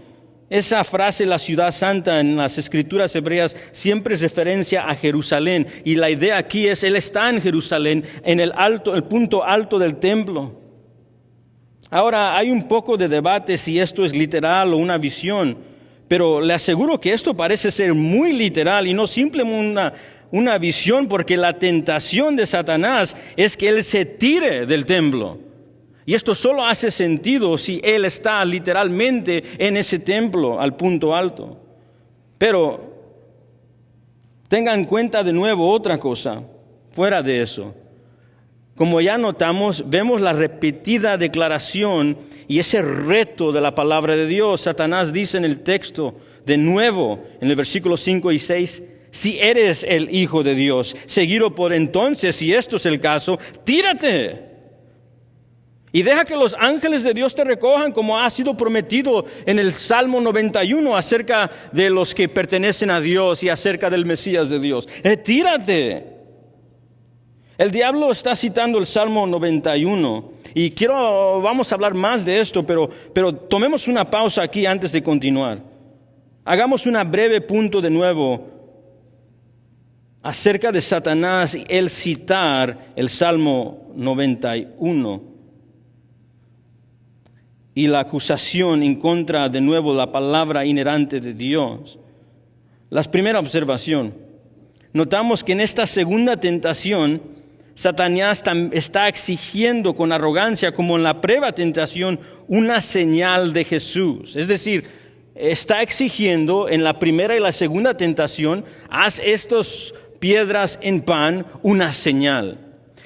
Esa frase, la ciudad santa, en las escrituras hebreas siempre es referencia a Jerusalén, y la idea aquí es, Él está en Jerusalén, en el punto alto del templo. Ahora, hay un poco de debate si esto es literal o una visión, pero le aseguro que esto parece ser muy literal y no simplemente una visión, porque la tentación de Satanás es que él se tire del templo. Y esto solo hace sentido si él está literalmente en ese templo al punto alto. Pero tengan en cuenta de nuevo otra cosa, fuera de eso. Como ya notamos, vemos la repetida declaración y ese reto de la palabra de Dios. Satanás dice en el texto, de nuevo, en el versículo 5 y 6, si eres el Hijo de Dios, seguido por entonces, si esto es el caso, tírate. Y deja que los ángeles de Dios te recojan, como ha sido prometido en el Salmo 91 acerca de los que pertenecen a Dios y acerca del Mesías de Dios. Tírate. El diablo está citando el Salmo 91 y vamos a hablar más de esto, pero tomemos una pausa aquí antes de continuar. Hagamos un breve punto de nuevo acerca de Satanás y el citar el Salmo 91 y la acusación en contra de nuevo la palabra inerrante de Dios. La primera observación, notamos que en esta segunda tentación Satanás está exigiendo con arrogancia, como en la prueba tentación, una señal de Jesús. Es decir, está exigiendo en la primera y la segunda tentación, haz estas piedras en pan una señal.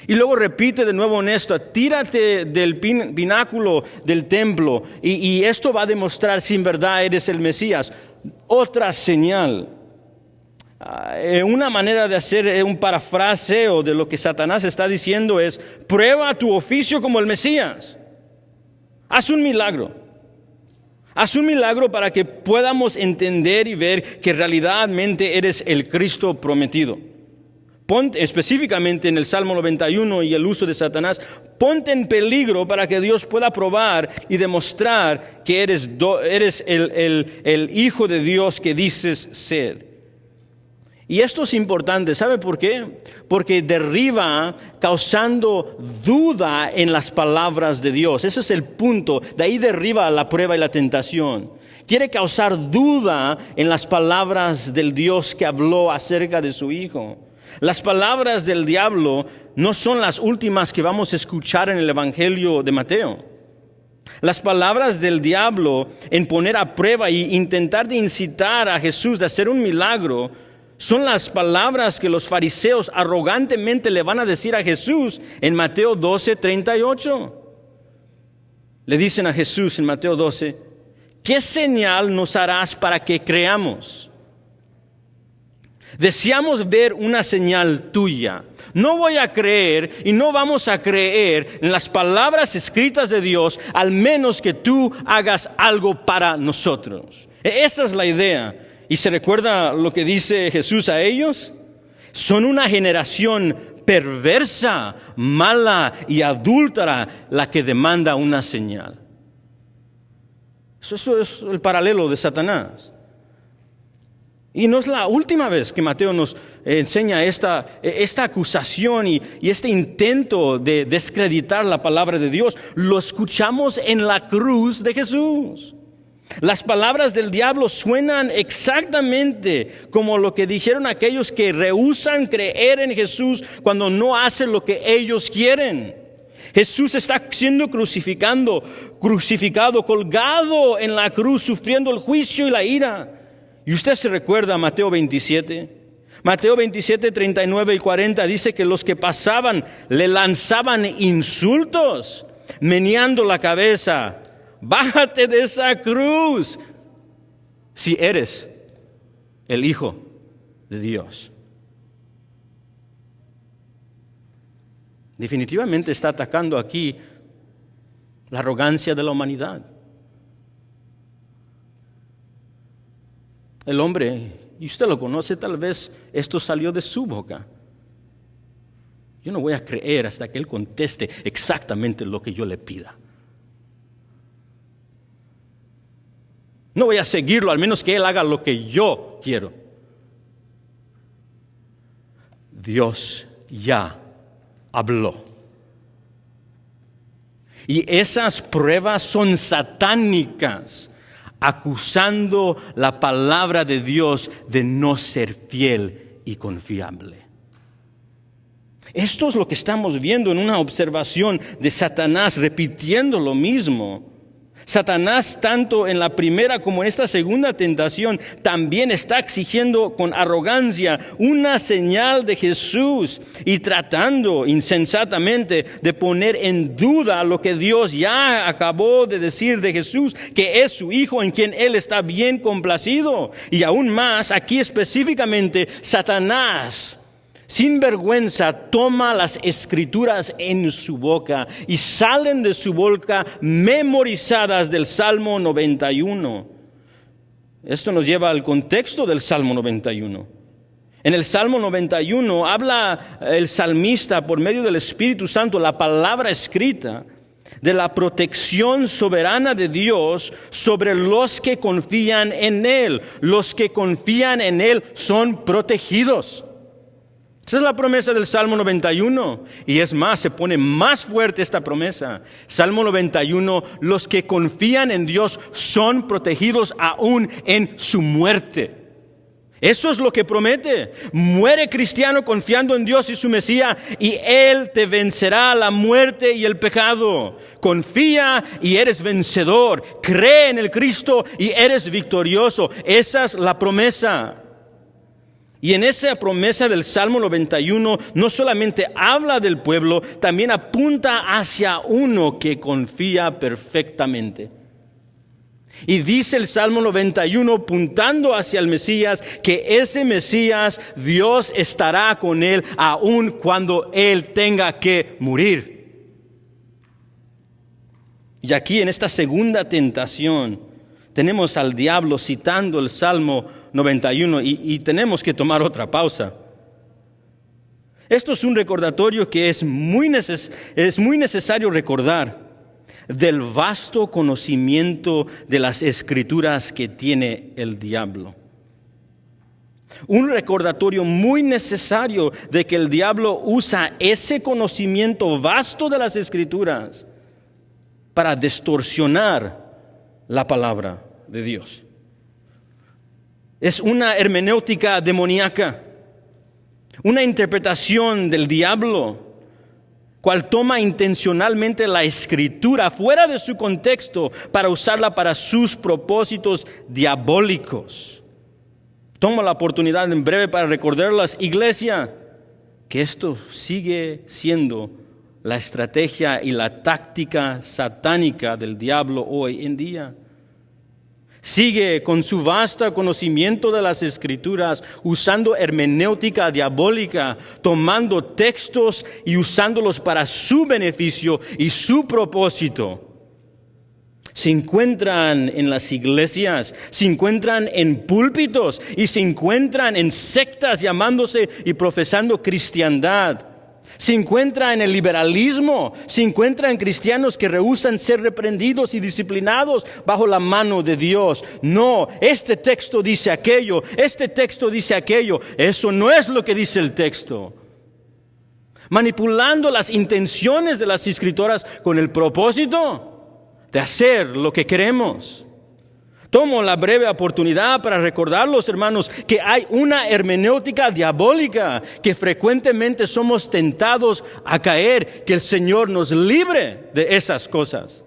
Y luego repite de nuevo en esto, tírate del pináculo del templo y esto va a demostrar si en verdad eres el Mesías. Otra señal. Una manera de hacer un parafraseo de lo que Satanás está diciendo es, prueba tu oficio como el Mesías. Haz un milagro. Haz un milagro para que podamos entender y ver que realmente eres el Cristo prometido. Ponte, específicamente en el Salmo 91 y el uso de Satanás, ponte en peligro para que Dios pueda probar y demostrar que eres el Hijo de Dios que dices ser. Y esto es importante, ¿sabe por qué? Porque derriba causando duda en las palabras de Dios. Ese es el punto, de ahí derriba la prueba y la tentación. Quiere causar duda en las palabras del Dios que habló acerca de su Hijo. Las palabras del diablo no son las últimas que vamos a escuchar en el Evangelio de Mateo. Las palabras del diablo en poner a prueba e intentar de incitar a Jesús de hacer un milagro son las palabras que los fariseos arrogantemente le van a decir a Jesús en Mateo 12:38. Le dicen a Jesús en Mateo 12, ¿qué señal nos harás para que creamos? Deseamos ver una señal tuya. No voy a creer y no vamos a creer en las palabras escritas de Dios, al menos que tú hagas algo para nosotros. Esa es la idea. ¿Y se recuerda lo que dice Jesús a ellos? Son una generación perversa, mala y adúltera la que demanda una señal. Eso es el paralelo de Satanás. Y no es la última vez que Mateo nos enseña esta acusación y este intento de descreditar la palabra de Dios. Lo escuchamos en la cruz de Jesús. Las palabras del diablo suenan exactamente como lo que dijeron aquellos que rehúsan creer en Jesús cuando no hacen lo que ellos quieren. Jesús está siendo crucificado, colgado en la cruz, sufriendo el juicio y la ira. Y usted se recuerda Mateo 27. Mateo 27, 39 y 40 dice que los que pasaban le lanzaban insultos, meneando la cabeza. Bájate de esa cruz si eres el Hijo de Dios. Definitivamente está atacando aquí la arrogancia de la humanidad. El hombre, y usted lo conoce, tal vez esto salió de su boca. Yo no voy a creer hasta que Él conteste exactamente lo que yo le pida. No voy a seguirlo, al menos que Él haga lo que yo quiero. Dios ya habló. Y esas pruebas son satánicas, acusando la palabra de Dios de no ser fiel y confiable. Esto es lo que estamos viendo en una observación de Satanás repitiendo lo mismo. Satanás, tanto en la primera como en esta segunda tentación, también está exigiendo con arrogancia una señal de Jesús y tratando insensatamente de poner en duda lo que Dios ya acabó de decir de Jesús, que es su Hijo en quien Él está bien complacido. Y aún más, aquí específicamente, Satanás, sin vergüenza, toma las escrituras en su boca y salen de su boca memorizadas del Salmo 91. Esto nos lleva al contexto del Salmo 91. En el Salmo 91 habla el salmista por medio del Espíritu Santo, la palabra escrita, de la protección soberana de Dios sobre los que confían en Él. Los que confían en Él son protegidos. Esa es la promesa del Salmo 91. Y es más, se pone más fuerte esta promesa. Salmo 91, los que confían en Dios son protegidos aún en su muerte. Eso es lo que promete. Muere cristiano confiando en Dios y su Mesías, y Él te vencerá la muerte y el pecado. Confía y eres vencedor. Cree en el Cristo y eres victorioso. Esa es la promesa. Y en esa promesa del Salmo 91 no solamente habla del pueblo, también apunta hacia uno que confía perfectamente. Y dice el Salmo 91, apuntando hacia el Mesías, que ese Mesías, Dios estará con él aun cuando él tenga que morir. Y aquí en esta segunda tentación tenemos al diablo citando el Salmo 91 y tenemos que tomar otra pausa. Esto es un recordatorio que es muy necesario recordar del vasto conocimiento de las Escrituras que tiene el diablo. Un recordatorio muy necesario de que el diablo usa ese conocimiento vasto de las Escrituras para distorsionar la palabra de Dios. Es una hermenéutica demoníaca, una interpretación del diablo, cual toma intencionalmente la Escritura fuera de su contexto para usarla para sus propósitos diabólicos. Tomo la oportunidad en breve para recordarles, iglesia, que esto sigue siendo la estrategia y la táctica satánica del diablo hoy en día. Sigue con su vasto conocimiento de las Escrituras, usando hermenéutica diabólica, tomando textos y usándolos para su beneficio y su propósito. Se encuentran en las iglesias, se encuentran en púlpitos y se encuentran en sectas llamándose y profesando cristiandad. Se encuentra en el liberalismo, se encuentra en cristianos que rehúsan ser reprendidos y disciplinados bajo la mano de Dios. No, este texto dice aquello, este texto dice aquello. Eso no es lo que dice el texto. Manipulando las intenciones de las escritoras con el propósito de hacer lo que queremos. Tomo la breve oportunidad para recordarlos, hermanos, que hay una hermenéutica diabólica que frecuentemente somos tentados a caer, que el Señor nos libre de esas cosas.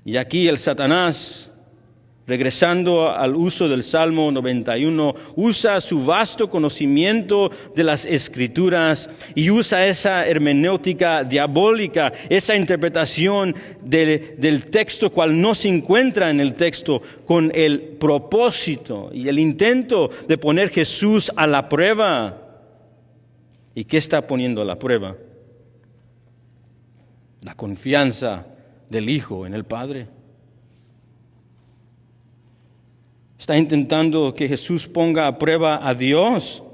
Y aquí el Satanás, regresando al uso del Salmo 91, usa su vasto conocimiento de las Escrituras y usa esa hermenéutica diabólica, esa interpretación del texto cual no se encuentra en el texto, con el propósito y el intento de poner a Jesús a la prueba. ¿Y qué está poniendo a la prueba? La confianza del Hijo en el Padre. Está intentando que Jesús ponga a prueba a Dios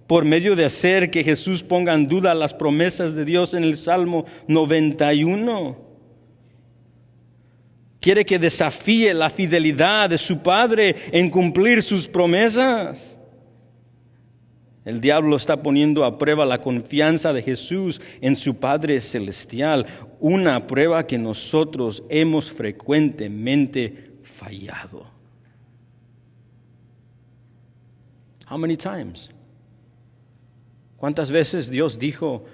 por medio de hacer que Jesús ponga en duda las promesas de Dios en el Salmo 91. Quiere que desafíe la fidelidad de su Padre en cumplir sus promesas. El diablo está poniendo a prueba la confianza de Jesús en su Padre Celestial, una prueba que nosotros hemos frecuentemente fallado. How many times? ¿Cuántas veces Dios dijo,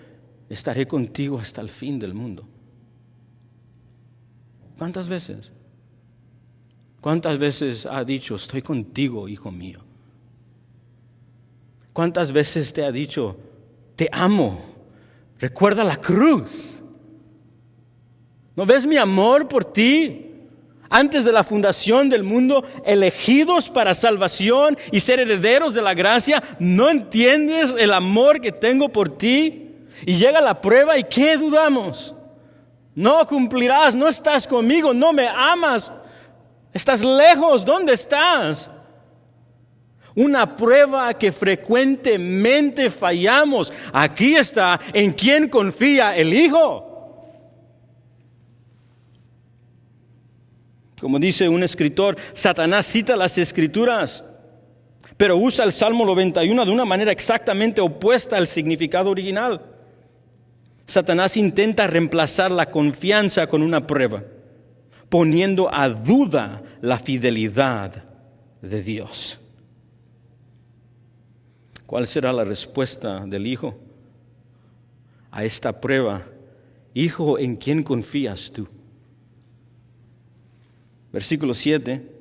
estaré contigo hasta el fin del mundo? ¿Cuántas veces? ¿Cuántas veces ha dicho, estoy contigo, hijo mío? ¿Cuántas veces te ha dicho, te amo? Recuerda la cruz. ¿No ves mi amor por ti? Antes de la fundación del mundo, elegidos para salvación y ser herederos de la gracia, ¿no entiendes el amor que tengo por ti? Y llega la prueba y ¿qué dudamos? No cumplirás, no estás conmigo, no me amas, estás lejos, ¿dónde estás? Una prueba que frecuentemente fallamos. Aquí está, ¿en quién confía el Hijo? Como dice un escritor, Satanás cita las Escrituras, pero usa el Salmo 91 de una manera exactamente opuesta al significado original. Satanás intenta reemplazar la confianza con una prueba, poniendo a duda la fidelidad de Dios. ¿Cuál será la respuesta del hijo a esta prueba? Hijo, ¿en quién confías tú? Versículo 7,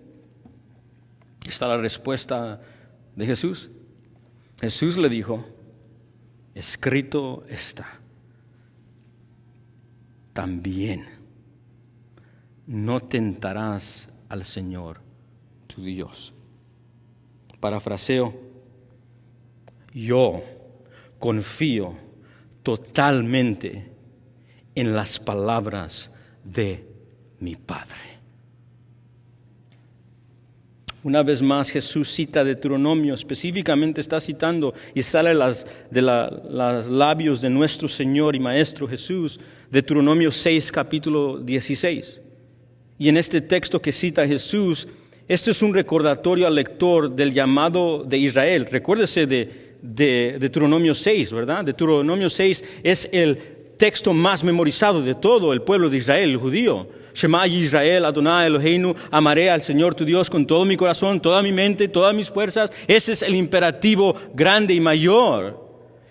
está la respuesta de Jesús. Jesús le dijo, escrito está, también no tentarás al Señor tu Dios. Parafraseo, yo confío totalmente en las palabras de mi Padre. Una vez más Jesús cita Deuteronomio, específicamente está citando y sale de los labios de nuestro Señor y Maestro Jesús, Deuteronomio 6, capítulo 16. Y en este texto que cita Jesús, este es un recordatorio al lector del llamado de Israel. Recuérdese de Deuteronomio 6, ¿verdad? Deuteronomio 6 es el texto más memorizado de todo el pueblo de Israel, el judío. Shema Israel, Adonai Eloheinu, amaré al Señor tu Dios con todo mi corazón, toda mi mente, todas mis fuerzas. Ese es el imperativo grande y mayor.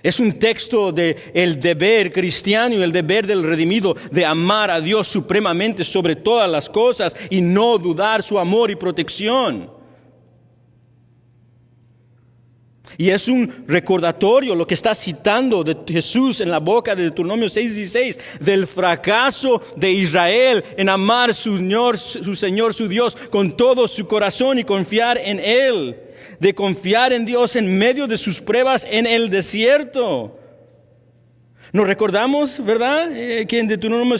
Es un texto de el deber cristiano y el deber del redimido de amar a Dios supremamente sobre todas las cosas y no dudar su amor y protección. Y es un recordatorio lo que está citando de Jesús en la boca de Deuteronomio 6:16 del fracaso de Israel en amar su Señor, su Dios, con todo su corazón y confiar en Él. De confiar en Dios en medio de sus pruebas en el desierto. Nos recordamos, ¿verdad? Que en Deuteronomio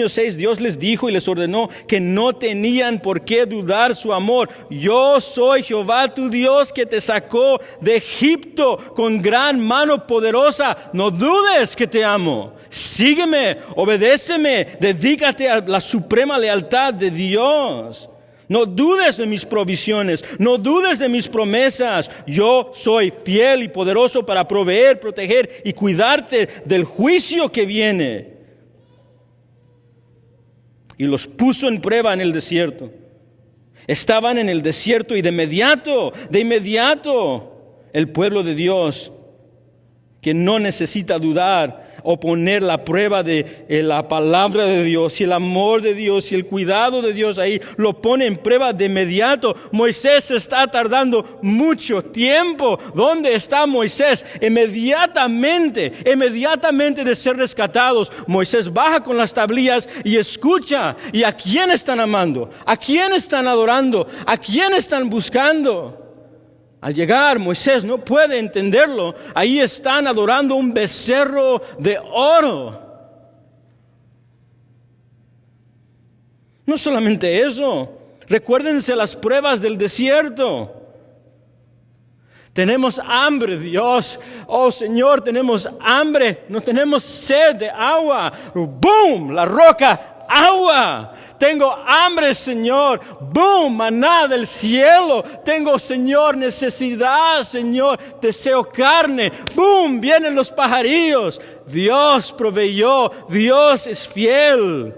6 Dios les dijo y les ordenó que no tenían por qué dudar su amor. Yo soy Jehová tu Dios que te sacó de Egipto con gran mano poderosa. No dudes que te amo. Sígueme, obedéceme, dedícate a la suprema lealtad de Dios. No dudes de mis provisiones, no dudes de mis promesas. Yo soy fiel y poderoso para proveer, proteger y cuidarte del juicio que viene. Y los puso en prueba en el desierto. Estaban en el desierto y de inmediato, el pueblo de Dios, que no necesita dudar o poner la prueba de la palabra de Dios y el amor de Dios y el cuidado de Dios ahí, lo pone en prueba de inmediato. Moisés está tardando mucho tiempo. ¿Dónde está Moisés? Inmediatamente de ser rescatados, Moisés baja con las tablillas y escucha. ¿Y a quién están amando? ¿A quién están adorando? ¿A quién están buscando? Al llegar, Moisés no puede entenderlo. Ahí están adorando un becerro de oro. No solamente eso. Recuérdense las pruebas del desierto. Tenemos hambre, Dios. Oh Señor, tenemos hambre. No tenemos sed de agua. ¡Boom! La roca. Agua, tengo hambre, Señor. Boom, maná del cielo. Tengo, Señor, necesidad, Señor. Deseo carne. Boom, vienen los pajarillos. Dios proveyó. Dios es fiel.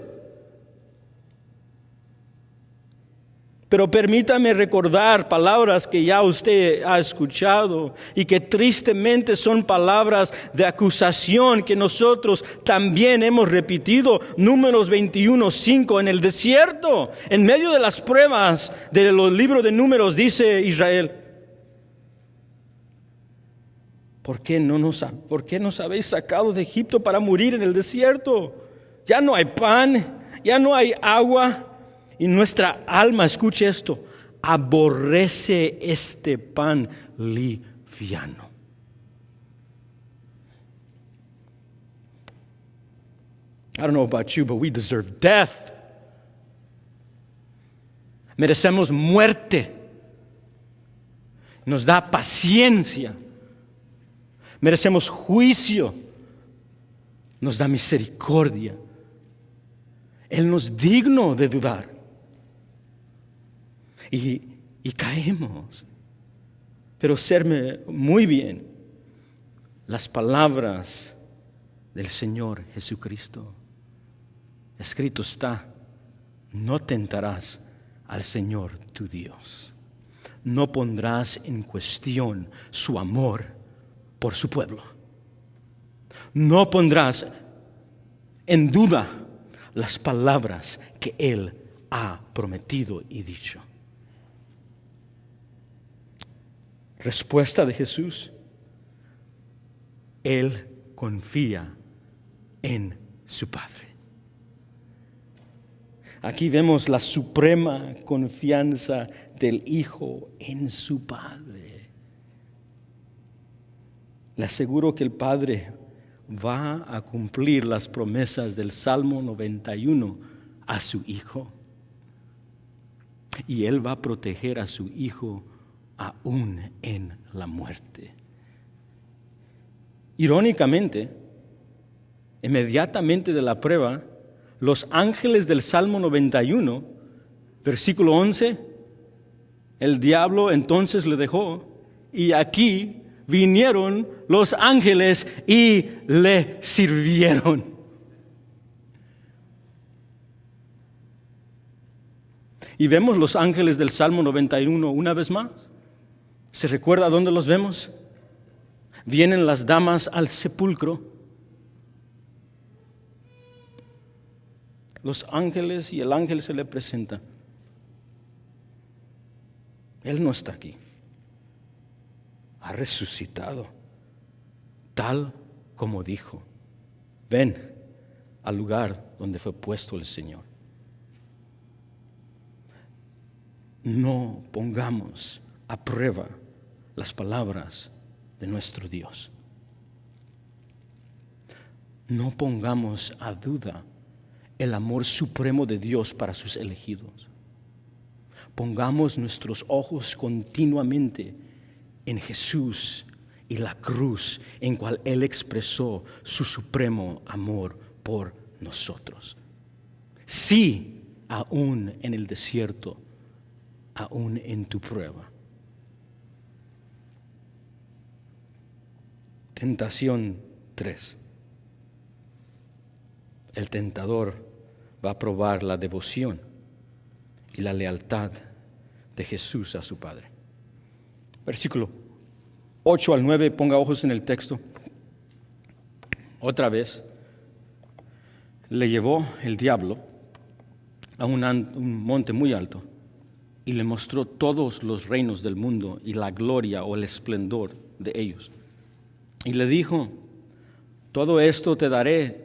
Pero permítame recordar palabras que ya usted ha escuchado y que tristemente son palabras de acusación que nosotros también hemos repetido. Números 21:5 en el desierto, en medio de las pruebas de los libros de Números, dice Israel: ¿Por qué nos habéis sacado de Egipto para morir en el desierto? Ya no hay pan, ya no hay agua. Y nuestra alma, escuche esto, aborrece este pan liviano. I don't know about you, but we deserve death. Merecemos muerte. Nos da paciencia. Merecemos juicio. Nos da misericordia. Él no es digno de dudar. Y caemos. Pero observe muy bien las palabras del Señor Jesucristo. Escrito está: no tentarás al Señor tu Dios. no pondrás en cuestión su amor por su pueblo. No pondrás en duda las palabras que Él ha prometido y dicho. Respuesta de Jesús: Él confía en su Padre. Aquí vemos la suprema confianza del Hijo en su Padre. Le aseguro que el Padre va a cumplir las promesas del Salmo 91 a su Hijo. Y Él va a proteger a su Hijo aún en la muerte. Irónicamente, inmediatamente de la prueba, los ángeles del Salmo 91, versículo 11, el diablo entonces le dejó, y aquí vinieron los ángeles y le sirvieron. Y vemos los ángeles del Salmo 91 una vez más. ¿Se recuerda dónde los vemos? Vienen las damas al sepulcro. Los ángeles y el ángel se le presenta. Él no está aquí. Ha resucitado, tal como dijo. Ven al lugar donde fue puesto el Señor. No pongamos a prueba las palabras de nuestro Dios. No pongamos a duda el amor supremo de Dios para sus elegidos. Pongamos nuestros ojos continuamente en Jesús y la cruz en cual Él expresó su supremo amor por nosotros. Sí, aún en el desierto, aún en tu prueba. Tentación 3. El tentador va a probar la devoción y la lealtad de Jesús a su Padre. Versículo 8 al 9, ponga ojos en el texto. Otra vez, le llevó el diablo a un monte muy alto y le mostró todos los reinos del mundo y la gloria o el esplendor de ellos. Y le dijo: todo esto te daré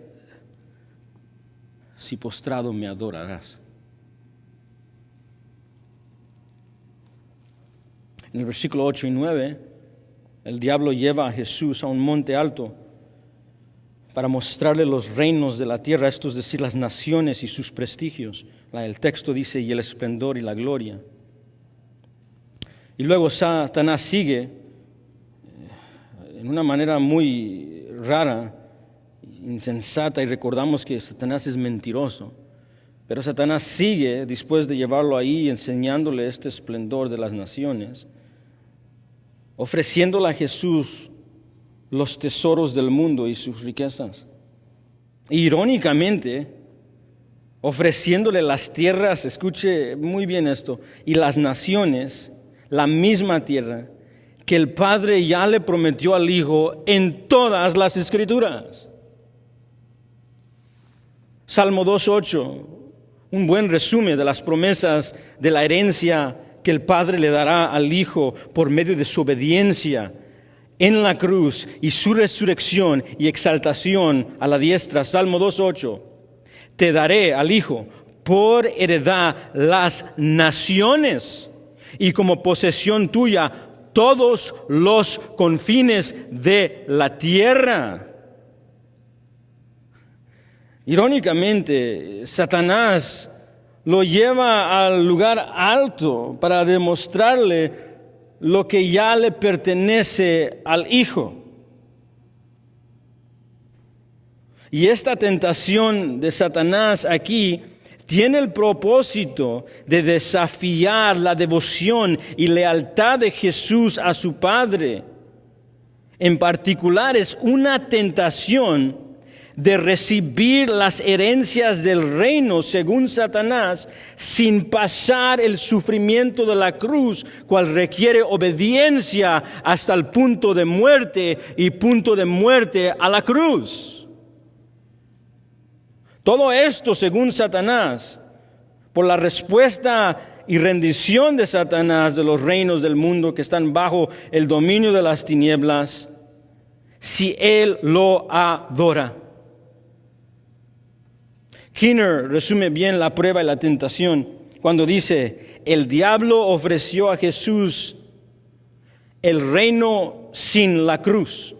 si postrado me adorarás. En el versículo 8 y 9, el diablo lleva a Jesús a un monte alto para mostrarle los reinos de la tierra, esto es decir, las naciones y sus prestigios. El texto dice: y el esplendor y la gloria. Y luego Satanás sigue en una manera muy rara, insensata, y recordamos que Satanás es mentiroso. Pero Satanás sigue después de llevarlo ahí, enseñándole este esplendor de las naciones, ofreciéndole a Jesús los tesoros del mundo y sus riquezas. Irónicamente, ofreciéndole las tierras, escuche muy bien esto, y las naciones, la misma tierra que el Padre ya le prometió al Hijo en todas las Escrituras. Salmo 2:8, un buen resumen de las promesas de la herencia que el Padre le dará al Hijo por medio de su obediencia en la cruz y su resurrección y exaltación a la diestra. Salmo 2:8, te daré al Hijo por heredad las naciones y como posesión tuya todos los confines de la tierra. Irónicamente, Satanás lo lleva al lugar alto para demostrarle lo que ya le pertenece al Hijo. Y esta tentación de Satanás aquí tiene el propósito de desafiar la devoción y lealtad de Jesús a su Padre. En particular, es una tentación de recibir las herencias del reino según Satanás sin pasar el sufrimiento de la cruz, cual requiere obediencia hasta el punto de muerte y punto de muerte a la cruz. Todo esto según Satanás, por la respuesta y rendición de Satanás de los reinos del mundo que están bajo el dominio de las tinieblas, si él lo adora. Keener resume bien la prueba y la tentación cuando dice: el diablo ofreció a Jesús el reino sin la cruz.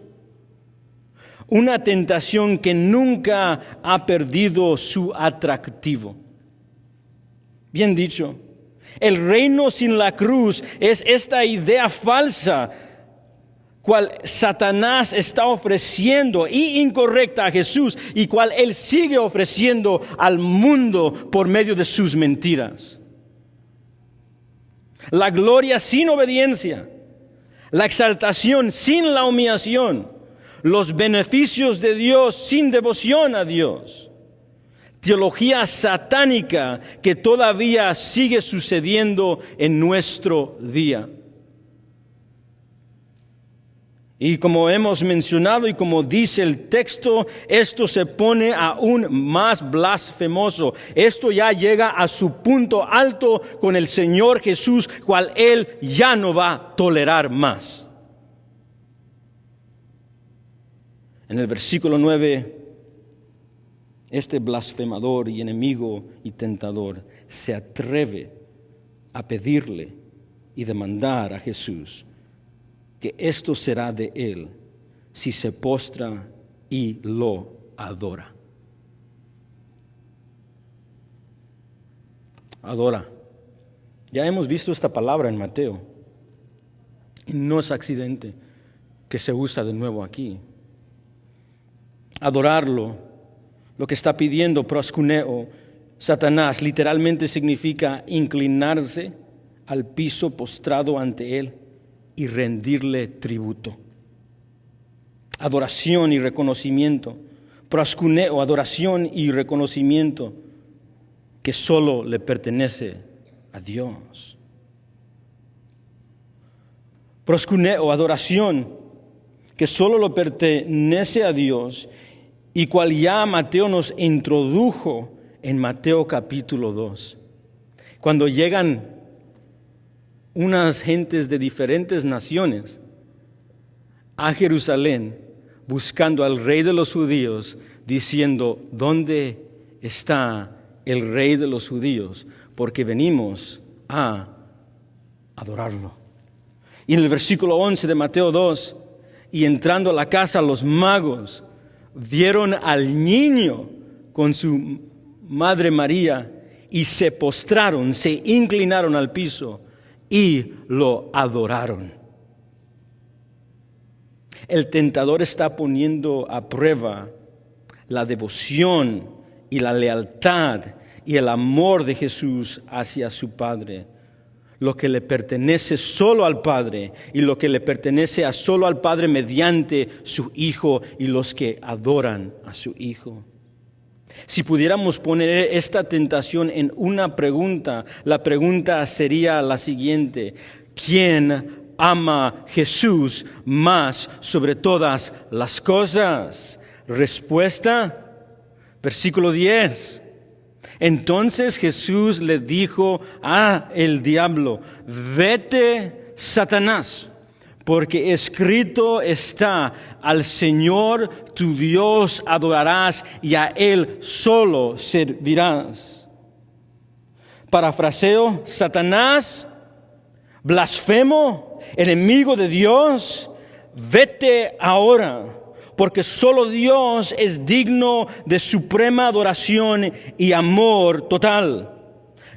Una tentación que nunca ha perdido su atractivo. Bien dicho, el reino sin la cruz es esta idea falsa cual Satanás está ofreciendo y incorrecta a Jesús, y cual él sigue ofreciendo al mundo por medio de sus mentiras. La gloria sin obediencia, la exaltación sin la humillación, los beneficios de Dios sin devoción a Dios. Teología satánica que todavía sigue sucediendo en nuestro día. Y como hemos mencionado y como dice el texto, esto se pone aún más blasfemoso. Esto ya llega a su punto alto con el Señor Jesús, cual Él ya no va a tolerar más. En el versículo 9, este blasfemador y enemigo y tentador se atreve a pedirle y demandar a Jesús que esto será de él si se postra y lo adora. Adora. Ya hemos visto esta palabra en Mateo. Y no es accidente que se usa de nuevo aquí. Adorarlo, lo que está pidiendo proskuneo, Satanás, literalmente significa inclinarse al piso postrado ante él y rendirle tributo. Adoración y reconocimiento. Proskuneo, adoración y reconocimiento que solo le pertenece a Dios. Proskuneo, adoración que solo le pertenece a Dios, y cual ya Mateo nos introdujo en Mateo capítulo 2. Cuando llegan unas gentes de diferentes naciones a Jerusalén buscando al rey de los judíos, diciendo: ¿dónde está el rey de los judíos? Porque venimos a adorarlo. Y en el versículo 11 de Mateo 2, y entrando a la casa los magos vieron al niño con su madre María y se postraron, se inclinaron al piso y lo adoraron. El tentador está poniendo a prueba la devoción y la lealtad y el amor de Jesús hacia su Padre. Lo que le pertenece solo al Padre y lo que le pertenece solo al Padre mediante su Hijo y los que adoran a su Hijo. Si pudiéramos poner esta tentación en una pregunta, la pregunta sería la siguiente: ¿quién ama a Jesús más sobre todas las cosas? Respuesta, versículo 10. Entonces Jesús le dijo al diablo: vete, Satanás, porque escrito está: al Señor tu Dios adorarás y a Él solo servirás. Parafraseo: Satanás, blasfemo, enemigo de Dios, vete ahora, porque solo Dios es digno de suprema adoración y amor total.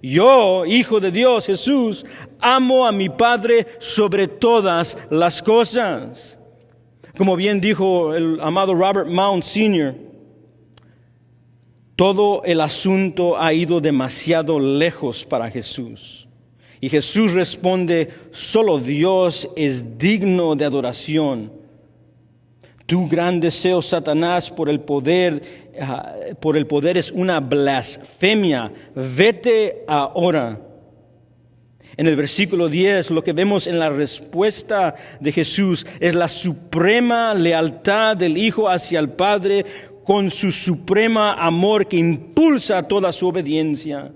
Yo, Hijo de Dios, Jesús, amo a mi Padre sobre todas las cosas. Como bien dijo el amado Robert Mount Sr., todo el asunto ha ido demasiado lejos para Jesús. Y Jesús responde: solo Dios es digno de adoración. Tu gran deseo, Satanás, por el poder es una blasfemia. Vete ahora. En el versículo 10, lo que vemos en la respuesta de Jesús es la suprema lealtad del Hijo hacia el Padre con su suprema amor que impulsa toda su obediencia.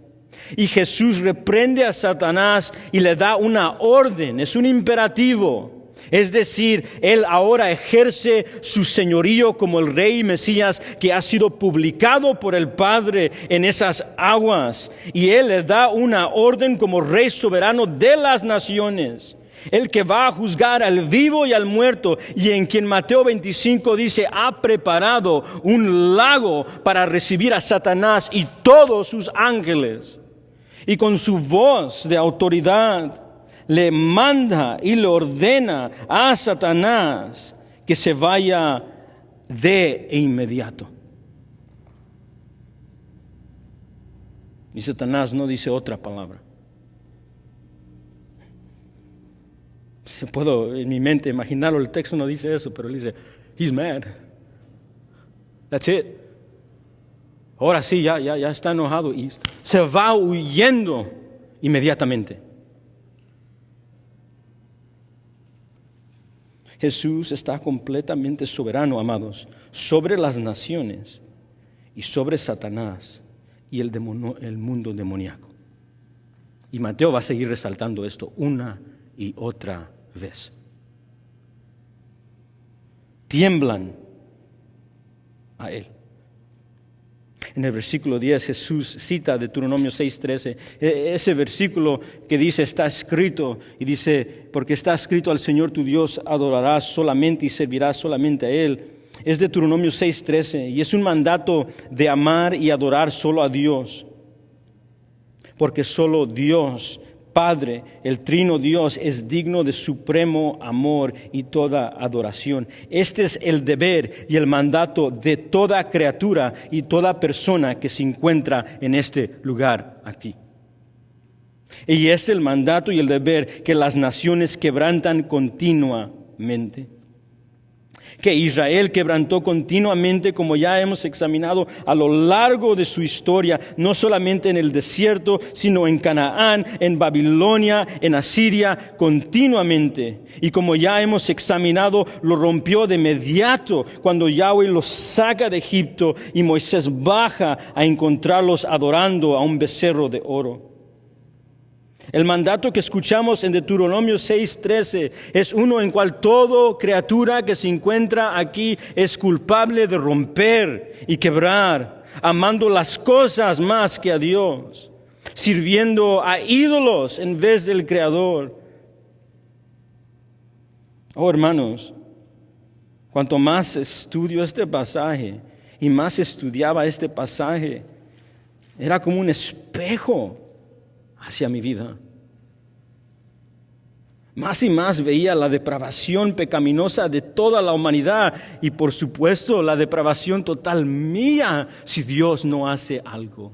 Y Jesús reprende a Satanás y le da una orden, es un imperativo. Es decir, Él ahora ejerce su señorío como el Rey Mesías que ha sido publicado por el Padre en esas aguas. Y Él le da una orden como Rey soberano de las naciones. El que va a juzgar al vivo y al muerto, y en quien Mateo 25 dice, ha preparado un lago para recibir a Satanás y todos sus ángeles. Y con su voz de autoridad le manda y le ordena a Satanás que se vaya de inmediato. Y Satanás no dice otra palabra. Puedo en mi mente imaginarlo, el texto no dice eso, pero él dice, he's mad. That's it. Ahora sí, ya está enojado y se va huyendo inmediatamente. Jesús está completamente soberano, amados, sobre las naciones y sobre Satanás y el mundo demoníaco. Y Mateo va a seguir resaltando esto una y otra vez. Tiemblan a Él. En el versículo 10 Jesús cita Deuteronomio 6:13, ese versículo que dice, está escrito, y dice, porque está escrito, al Señor tu Dios adorarás solamente y servirás solamente a Él. Es Deuteronomio 6:13 y es un mandato de amar y adorar solo a Dios, porque solo Dios, Padre, el Trino Dios, es digno de supremo amor y toda adoración. Este es el deber y el mandato de toda criatura y toda persona que se encuentra en este lugar aquí. Y es el mandato y el deber que las naciones quebrantan continuamente. Que Israel quebrantó continuamente, como ya hemos examinado a lo largo de su historia, no solamente en el desierto, sino en Canaán, en Babilonia, en Asiria, continuamente. Y como ya hemos examinado, lo rompió de inmediato cuando Yahweh los saca de Egipto y Moisés baja a encontrarlos adorando a un becerro de oro. El mandato que escuchamos en Deuteronomio 6:13 es uno en cual toda criatura que se encuentra aquí es culpable de romper y quebrar, amando las cosas más que a Dios, sirviendo a ídolos en vez del Creador. Oh, hermanos, cuanto más estudio este pasaje y más estudiaba este pasaje, era como un espejo hacia mi vida. Más y más veía la depravación pecaminosa de toda la humanidad y por supuesto la depravación total mía si Dios no hace algo.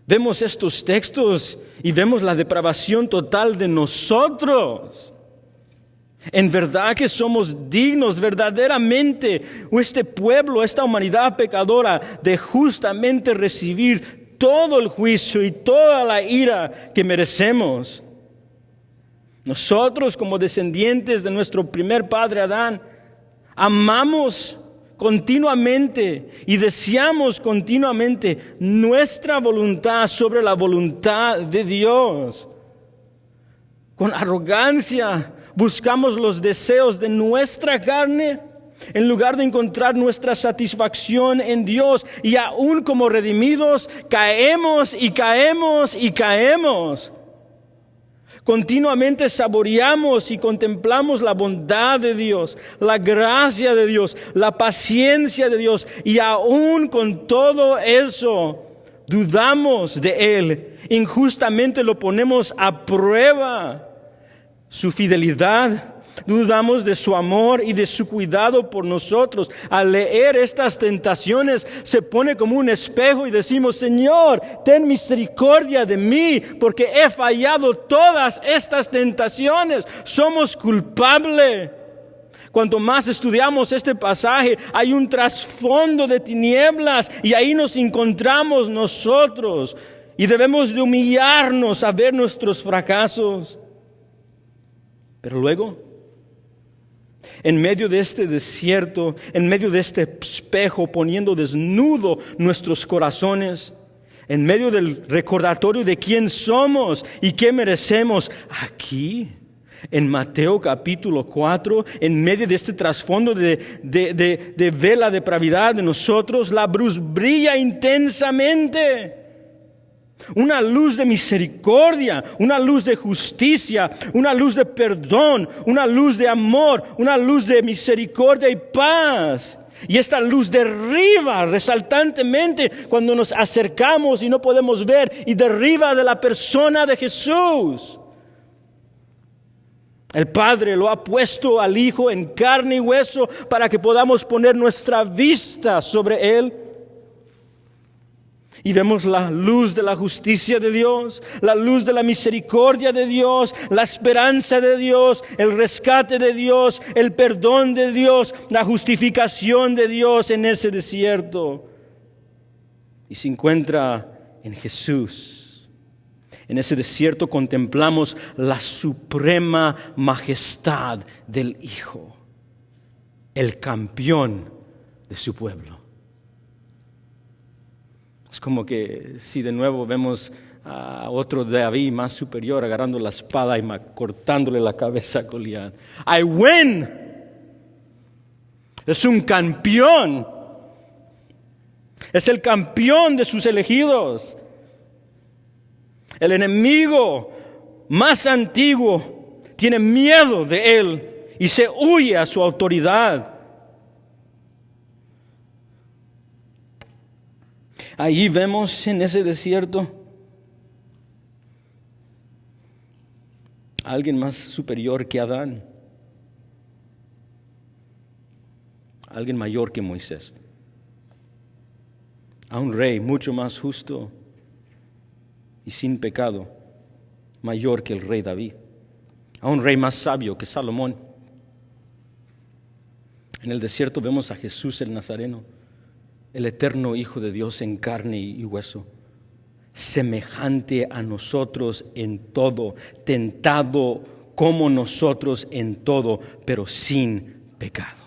Vemos estos textos y vemos la depravación total de nosotros. En verdad que somos dignos verdaderamente, este pueblo, esta humanidad pecadora, de justamente recibir todo el juicio y toda la ira que merecemos. Nosotros, como descendientes de nuestro primer padre Adán, amamos continuamente y deseamos continuamente nuestra voluntad sobre la voluntad de Dios. Con arrogancia buscamos los deseos de nuestra carne en lugar de encontrar nuestra satisfacción en Dios, y aún como redimidos caemos y caemos y caemos. Continuamente saboreamos y contemplamos la bondad de Dios, la gracia de Dios, la paciencia de Dios, y aún con todo eso dudamos de Él. Injustamente lo ponemos a prueba. Su fidelidad, dudamos de su amor y de su cuidado por nosotros. Al leer estas tentaciones se pone como un espejo y decimos, Señor, ten misericordia de mí porque he fallado todas estas tentaciones. Somos culpables. Cuanto más estudiamos este pasaje, hay un trasfondo de tinieblas y ahí nos encontramos nosotros. Y debemos de humillarnos a ver nuestros fracasos. Pero luego, en medio de este desierto, en medio de este espejo, poniendo desnudo nuestros corazones, en medio del recordatorio de quién somos y qué merecemos, aquí, en Mateo capítulo 4, en medio de este trasfondo de ver la depravidad de nosotros, la luz brilla intensamente. Una luz de misericordia, una luz de justicia, una luz de perdón, una luz de amor, una luz de misericordia y paz. Y esta luz derriba resaltantemente cuando nos acercamos y no podemos ver, y derriba de la persona de Jesús. El Padre lo ha puesto al Hijo en carne y hueso para que podamos poner nuestra vista sobre Él. Y vemos la luz de la justicia de Dios, la luz de la misericordia de Dios, la esperanza de Dios, el rescate de Dios, el perdón de Dios, la justificación de Dios en ese desierto. Y se encuentra en Jesús. En ese desierto contemplamos la suprema majestad del Hijo, el campeón de su pueblo. Es como que si de nuevo vemos a otro David más superior agarrando la espada y cortándole la cabeza a Goliat. I win. Es un campeón. Es el campeón de sus elegidos. El enemigo más antiguo tiene miedo de él y se huye a su autoridad. Allí vemos en ese desierto a alguien más superior que Adán, a alguien mayor que Moisés, a un rey mucho más justo y sin pecado, mayor que el rey David, a un rey más sabio que Salomón. En el desierto vemos a Jesús el Nazareno, el eterno Hijo de Dios en carne y hueso, semejante a nosotros en todo, tentado como nosotros en todo, pero sin pecado.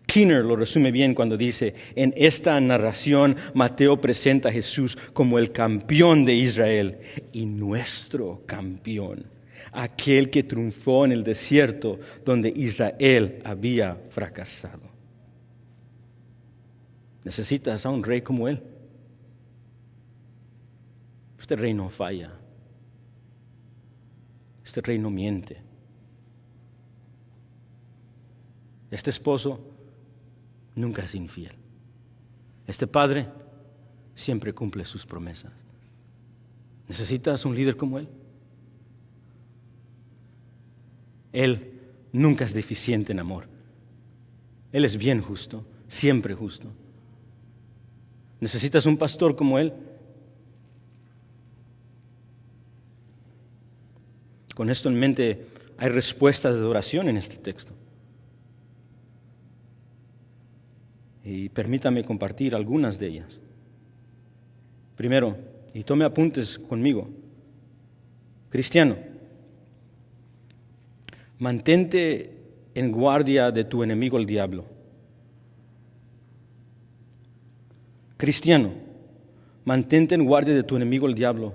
Keener lo resume bien cuando dice: en esta narración Mateo presenta a Jesús como el campeón de Israel y nuestro campeón, aquel que triunfó en el desierto donde Israel había fracasado. ¿Necesitas a un rey como él? Este rey no falla. Este rey no miente. Este esposo nunca es infiel. Este padre siempre cumple sus promesas. ¿Necesitas un líder como él? Él nunca es deficiente en amor. Él es bien justo, siempre justo. ¿Necesitas un pastor como él? Con esto en mente, hay respuestas de oración en este texto. Y permítame compartir algunas de ellas. Primero, y tome apuntes conmigo, cristiano, mantente en guardia de tu enemigo el diablo. Cristiano, mantente en guardia de tu enemigo el diablo,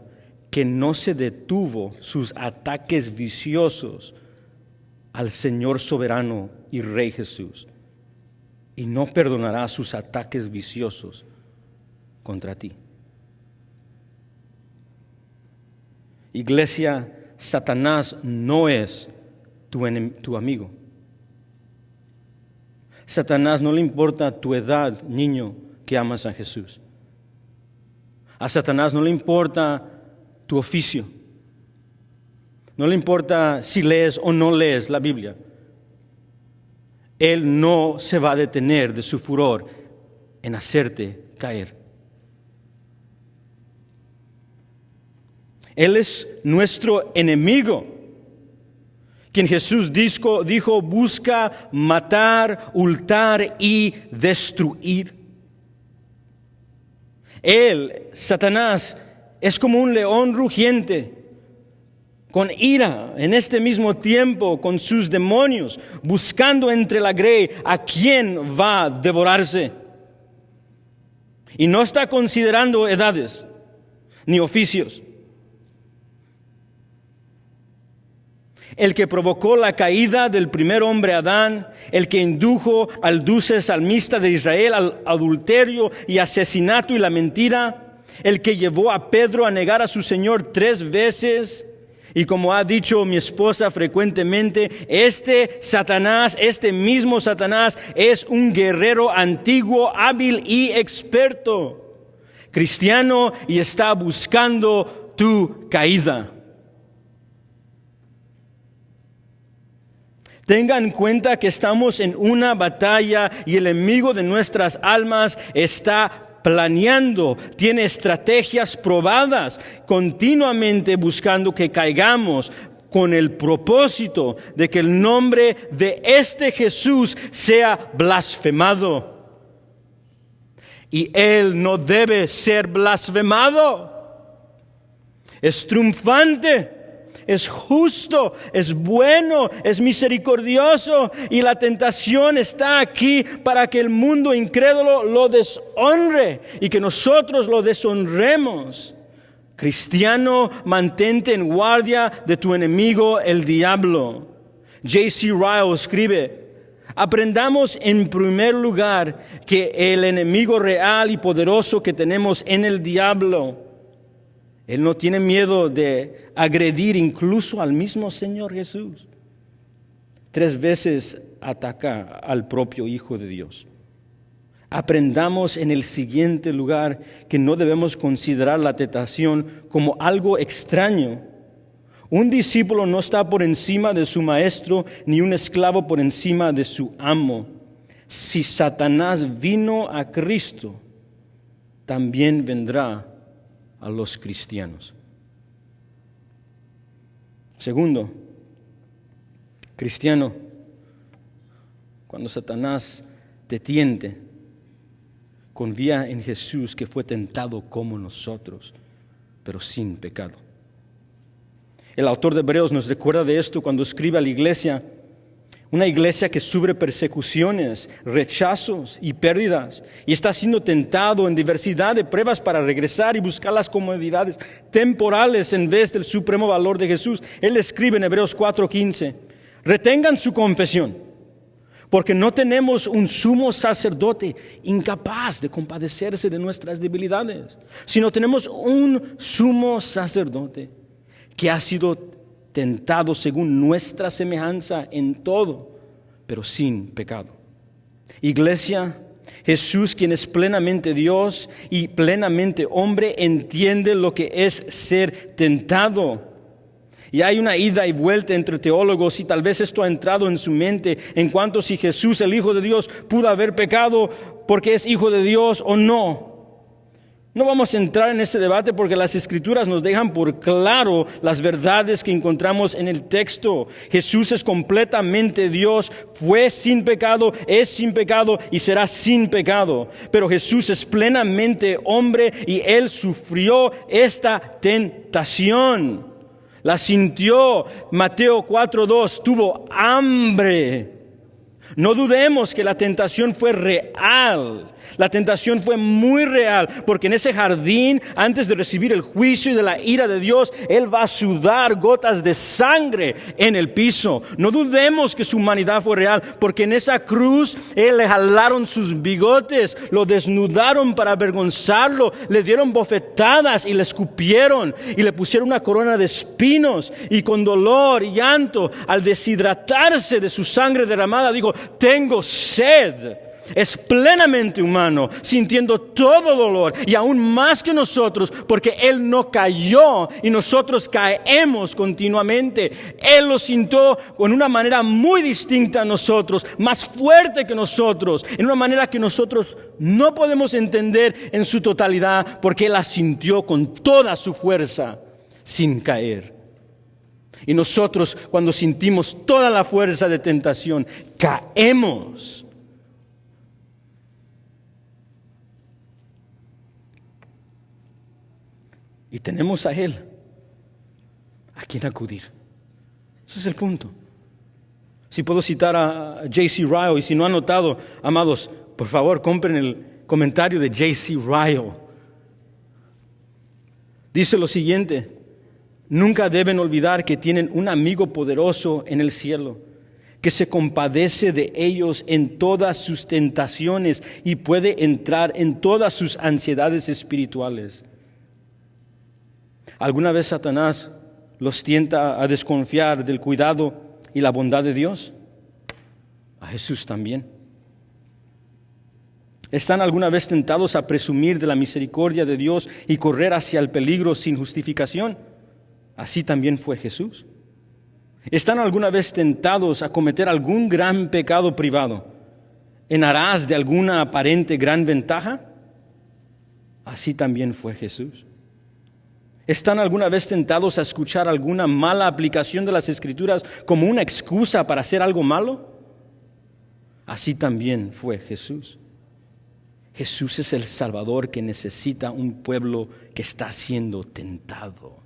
que no se detuvo sus ataques viciosos al Señor soberano y Rey Jesús, y no perdonará sus ataques viciosos contra ti. Iglesia, Satanás no es tu amigo. Satanás no le importa tu edad, niño, que amas a Jesús. A Satanás no le importa tu oficio. No le importa si lees o no lees la Biblia. Él no se va a detener de su furor en hacerte caer. Él es nuestro enemigo, quien Jesús dijo busca matar, hurtar y destruir. Él, Satanás, es como un león rugiente, con ira en este mismo tiempo con sus demonios, buscando entre la grey a quien va a devorarse. Y no está considerando edades ni oficios. El que provocó la caída del primer hombre Adán, el que indujo al dulce salmista de Israel al adulterio y asesinato y la mentira, el que llevó a Pedro a negar a su Señor 3 veces, y como ha dicho mi esposa frecuentemente, este mismo Satanás es un guerrero antiguo, hábil y experto, cristiano, y está buscando tu caída. Tengan en cuenta que estamos en una batalla y el enemigo de nuestras almas está planeando, tiene estrategias probadas, continuamente buscando que caigamos con el propósito de que el nombre de este Jesús sea blasfemado. Y Él no debe ser blasfemado. Es triunfante. Es justo, es bueno, es misericordioso, y la tentación está aquí para que el mundo incrédulo lo deshonre y que nosotros lo deshonremos. Cristiano, mantente en guardia de tu enemigo, el diablo. J.C. Ryle escribe: aprendamos en primer lugar que el enemigo real y poderoso que tenemos en el diablo, él no tiene miedo de agredir incluso al mismo Señor Jesús. 3 veces ataca al propio Hijo de Dios. Aprendamos en el siguiente lugar que no debemos considerar la tentación como algo extraño. Un discípulo no está por encima de su maestro, ni un esclavo por encima de su amo. Si Satanás vino a Cristo, también vendrá a los cristianos. Segundo, cristiano, cuando Satanás te tiente, confía en Jesús, que fue tentado como nosotros, pero sin pecado. El autor de Hebreos nos recuerda de esto cuando escribe a la iglesia, una iglesia que sufre persecuciones, rechazos y pérdidas, y está siendo tentado en diversidad de pruebas para regresar y buscar las comodidades temporales en vez del supremo valor de Jesús. Él escribe en Hebreos 4:15: retengan su confesión, porque no tenemos un sumo sacerdote incapaz de compadecerse de nuestras debilidades, sino tenemos un sumo sacerdote que ha sido tentado según nuestra semejanza en todo, pero sin pecado. Iglesia, Jesús, quien es plenamente Dios y plenamente hombre, entiende lo que es ser tentado. Y hay una ida y vuelta entre teólogos, y tal vez esto ha entrado en su mente en cuanto si Jesús, el Hijo de Dios, pudo haber pecado porque es Hijo de Dios o no. No vamos a entrar en este debate porque las Escrituras nos dejan por claro las verdades que encontramos en el texto. Jesús es completamente Dios, fue sin pecado, es sin pecado y será sin pecado. Pero Jesús es plenamente hombre y Él sufrió esta tentación. La sintió. Mateo 4:2, tuvo hambre. No dudemos que la tentación fue real. La tentación fue muy real, porque en ese jardín, antes de recibir el juicio y de la ira de Dios, Él va a sudar gotas de sangre en el piso. No dudemos que su humanidad fue real, porque en esa cruz Él le jalaron sus bigotes, lo desnudaron para avergonzarlo, le dieron bofetadas y le escupieron y le pusieron una corona de espinos, y con dolor y llanto, al deshidratarse de su sangre derramada, dijo: tengo sed. Es plenamente humano, sintiendo todo dolor, y aún más que nosotros, porque Él no cayó y nosotros caemos continuamente. Él lo sintió en una manera muy distinta a nosotros, más fuerte que nosotros, en una manera que nosotros no podemos entender en su totalidad, porque Él la sintió con toda su fuerza sin caer. Y nosotros, cuando sentimos toda la fuerza de tentación, caemos. Y tenemos a Él a quien acudir. Ese es el punto. Si puedo citar a J.C. Ryle, y si no han notado, amados, por favor, compren el comentario de J.C. Ryle. Dice lo siguiente: nunca deben olvidar que tienen un amigo poderoso en el cielo, que se compadece de ellos en todas sus tentaciones y puede entrar en todas sus ansiedades espirituales. ¿Alguna vez Satanás los tienta a desconfiar del cuidado y la bondad de Dios? A Jesús también. ¿Están alguna vez tentados a presumir de la misericordia de Dios y correr hacia el peligro sin justificación? Así también fue Jesús. ¿Están alguna vez tentados a cometer algún gran pecado privado en aras de alguna aparente gran ventaja? Así también fue Jesús. ¿Están alguna vez tentados a escuchar alguna mala aplicación de las Escrituras como una excusa para hacer algo malo? Así también fue Jesús. Jesús es el Salvador que necesita un pueblo que está siendo tentado.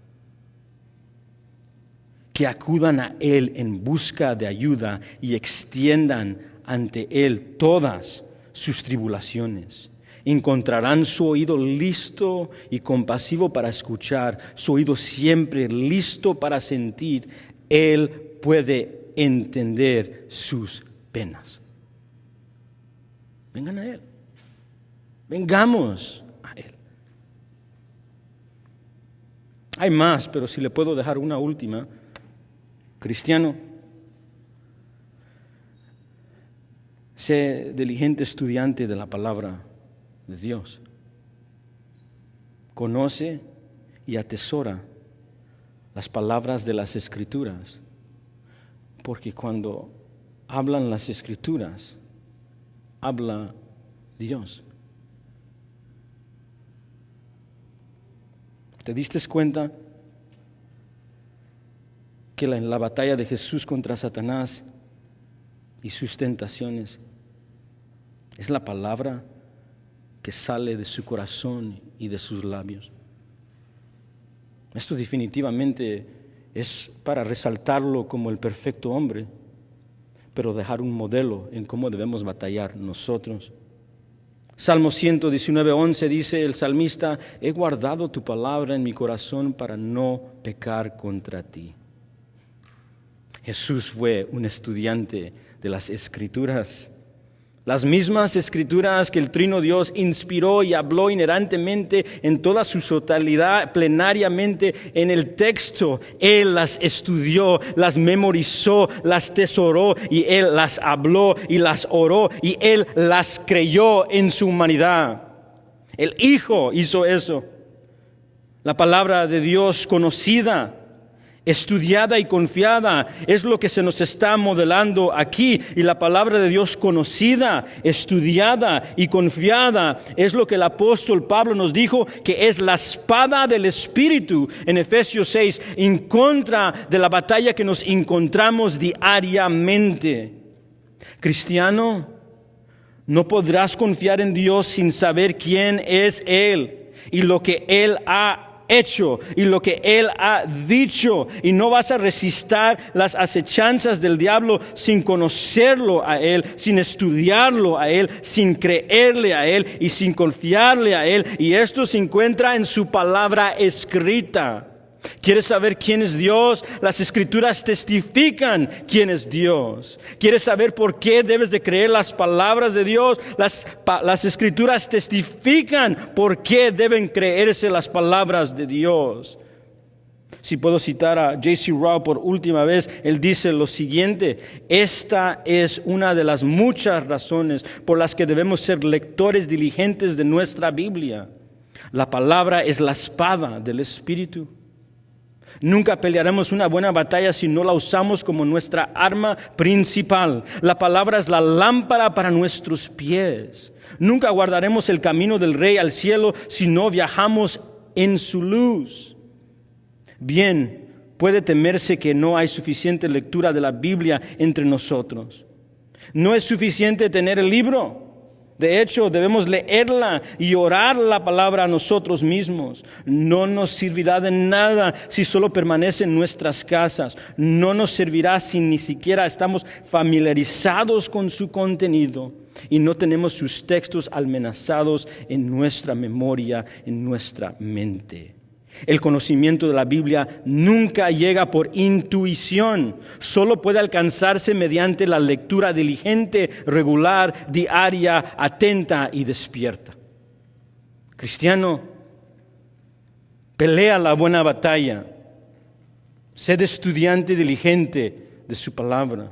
Que acudan a Él en busca de ayuda y extiendan ante Él todas sus tribulaciones. Encontrarán su oído listo y compasivo para escuchar, su oído siempre listo para sentir. Él puede entender sus penas. Vengan a Él. Vengamos a Él. Hay más, pero si le puedo dejar una última. Cristiano, sé diligente estudiante de la palabra de Dios. Conoce y atesora las palabras de las Escrituras, porque cuando hablan las Escrituras, habla Dios. ¿Te diste cuenta que en la batalla de Jesús contra Satanás y sus tentaciones es la palabra que sale de su corazón y de sus labios? Esto definitivamente es para resaltarlo como el perfecto hombre, pero dejar un modelo en cómo debemos batallar nosotros. Salmo 119:11 dice el salmista: he guardado tu palabra en mi corazón para no pecar contra ti. Jesús fue un estudiante de las Escrituras. Las mismas Escrituras que el Trino Dios inspiró y habló inerantemente en toda su totalidad, plenariamente en el texto. Él las estudió, las memorizó, las tesoró, y Él las habló y las oró, y Él las creyó en su humanidad. El Hijo hizo eso. La palabra de Dios conocida, estudiada y confiada es lo que se nos está modelando aquí. Y la palabra de Dios conocida, estudiada y confiada es lo que el apóstol Pablo nos dijo que es la espada del Espíritu en Efesios 6, en contra de la batalla que nos encontramos diariamente. Cristiano, no podrás confiar en Dios sin saber quién es Él y lo que Él ha hecho y lo que Él ha dicho, y no vas a resistir las acechanzas del diablo sin conocerlo a Él, sin estudiarlo a Él, sin creerle a Él y sin confiarle a Él. Y esto se encuentra en su palabra escrita. ¿Quieres saber quién es Dios? Las Escrituras testifican quién es Dios. ¿Quieres saber por qué debes de creer las palabras de Dios? Las Escrituras testifican por qué deben creerse las palabras de Dios. Si puedo citar a J.C. Ryle por última vez, él dice lo siguiente: esta es una de las muchas razones por las que debemos ser lectores diligentes de nuestra Biblia. La palabra es la espada del Espíritu. Nunca pelearemos una buena batalla si no la usamos como nuestra arma principal. La palabra es la lámpara para nuestros pies. Nunca guardaremos el camino del Rey al cielo si no viajamos en su luz. Bien, Puede temerse que no hay suficiente lectura de la Biblia entre nosotros. No es suficiente tener el libro. De hecho, debemos leerla y orar la palabra a nosotros mismos. No nos servirá de nada si solo permanece en nuestras casas. No nos servirá si ni siquiera estamos familiarizados con su contenido y no tenemos sus textos almacenados en nuestra memoria, en nuestra mente. El conocimiento de la Biblia nunca llega por intuición, solo puede alcanzarse mediante la lectura diligente, regular, diaria, atenta y despierta. Cristiano, pelea la buena batalla, sed estudiante diligente de su palabra.